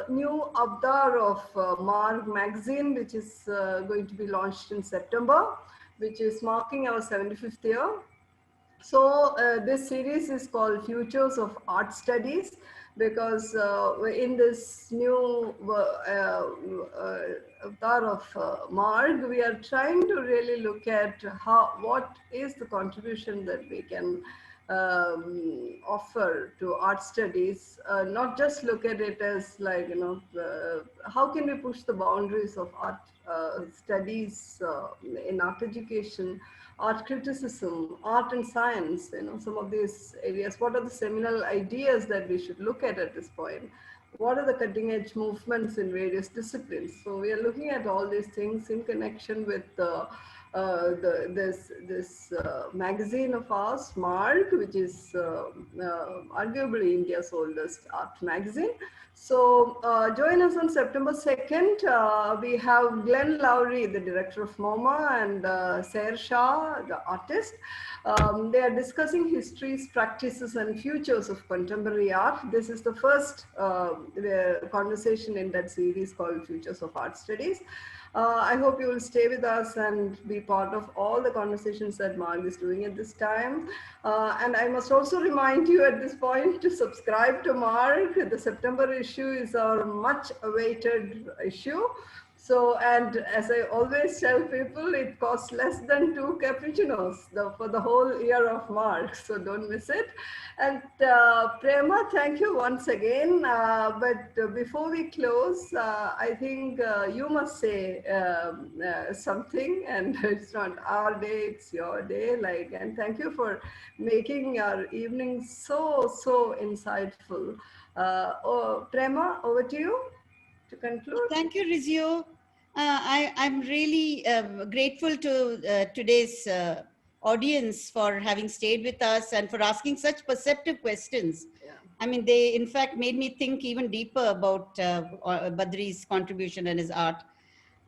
new avatar of Marg magazine, which is going to be launched in September, which is marking our 75th year. So this series is called Futures of Art Studies, because in this new avatar of Marg, we are trying to really look at what is the contribution that we can offer to art studies, not just look at it as like, how can we push the boundaries of art studies in art education, art criticism, art and science, some of these areas. What are the seminal ideas that we should look at this point? What are the cutting edge movements in various disciplines? So we are looking at all these things in connection with this magazine of ours, Marg, which is arguably India's oldest art magazine. So join us on September 2nd. We have Glenn Lowry, the director of MoMA, and Sair Shah, the artist. They are discussing histories, practices, and futures of contemporary art. This is the first conversation in that series called Futures of Art Studies. I hope you will stay with us and be part of all the conversations that Marg is doing at this time. And I must also remind you at this point to subscribe to Marg. The September issue is our much awaited issue. So, and as I always tell people, it costs less than 2 cappuccinos for the whole year of Marg. So don't miss it. And Prema, thank you once again. But before we close, I think you must say something, and it's not our day, it's your day. And thank you for making our evening so insightful. Prema, over to you to conclude. Thank you, Rizio. I'm really grateful to today's audience for having stayed with us and for asking such perceptive questions. Yeah. I mean, they in fact made me think even deeper about Badri's contribution and his art.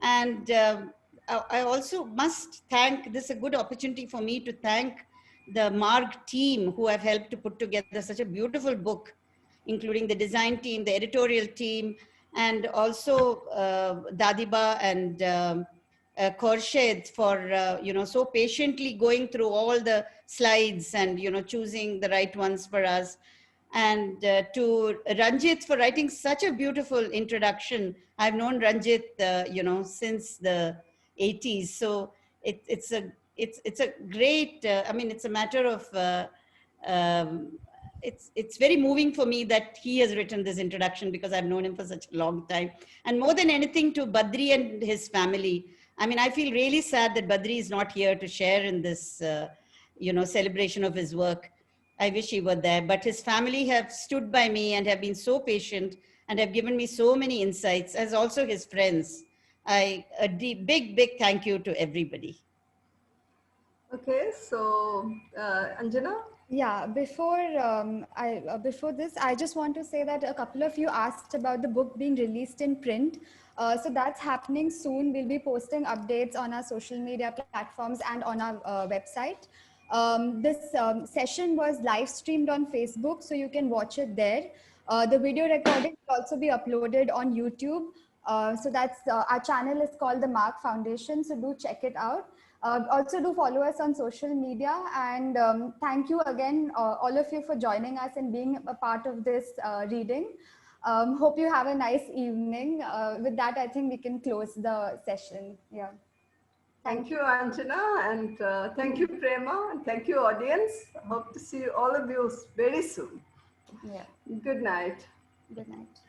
And I also must thank, this is a good opportunity for me to thank the Marg team who have helped to put together such a beautiful book, including the design team, the editorial team, and also Dadiba and Khorshid for, so patiently going through all the slides and, choosing the right ones for us. And to Ranjit for writing such a beautiful introduction. I've known Ranjit, since the 80s. So it's a great, it's a matter of, it's very moving for me that he has written this introduction, because I've known him for such a long time. And more than anything, to Badri and his family. I feel really sad that Badri is not here to share in this, celebration of his work. I wish he were there, but his family have stood by me and have been so patient and have given me so many insights, as also his friends. A big thank you to everybody. Okay, so Anjana? Yeah, before this, I just want to say that a couple of you asked about the book being released in print. So that's happening soon. We'll be posting updates on our social media platforms and on our website. This session was live streamed on Facebook, so you can watch it there. The video recording will also be uploaded on YouTube. So that's our channel is called the Marg Foundation, so do check it out. Also do follow us on social media, and thank you again, all of you, for joining us and being a part of this reading. Hope you have a nice evening. With that, I think we can close the session. Yeah. Thank you, Anjana, and thank you, Prema, and thank you, audience. Hope to see all of you very soon. Yeah. Good night. Good night.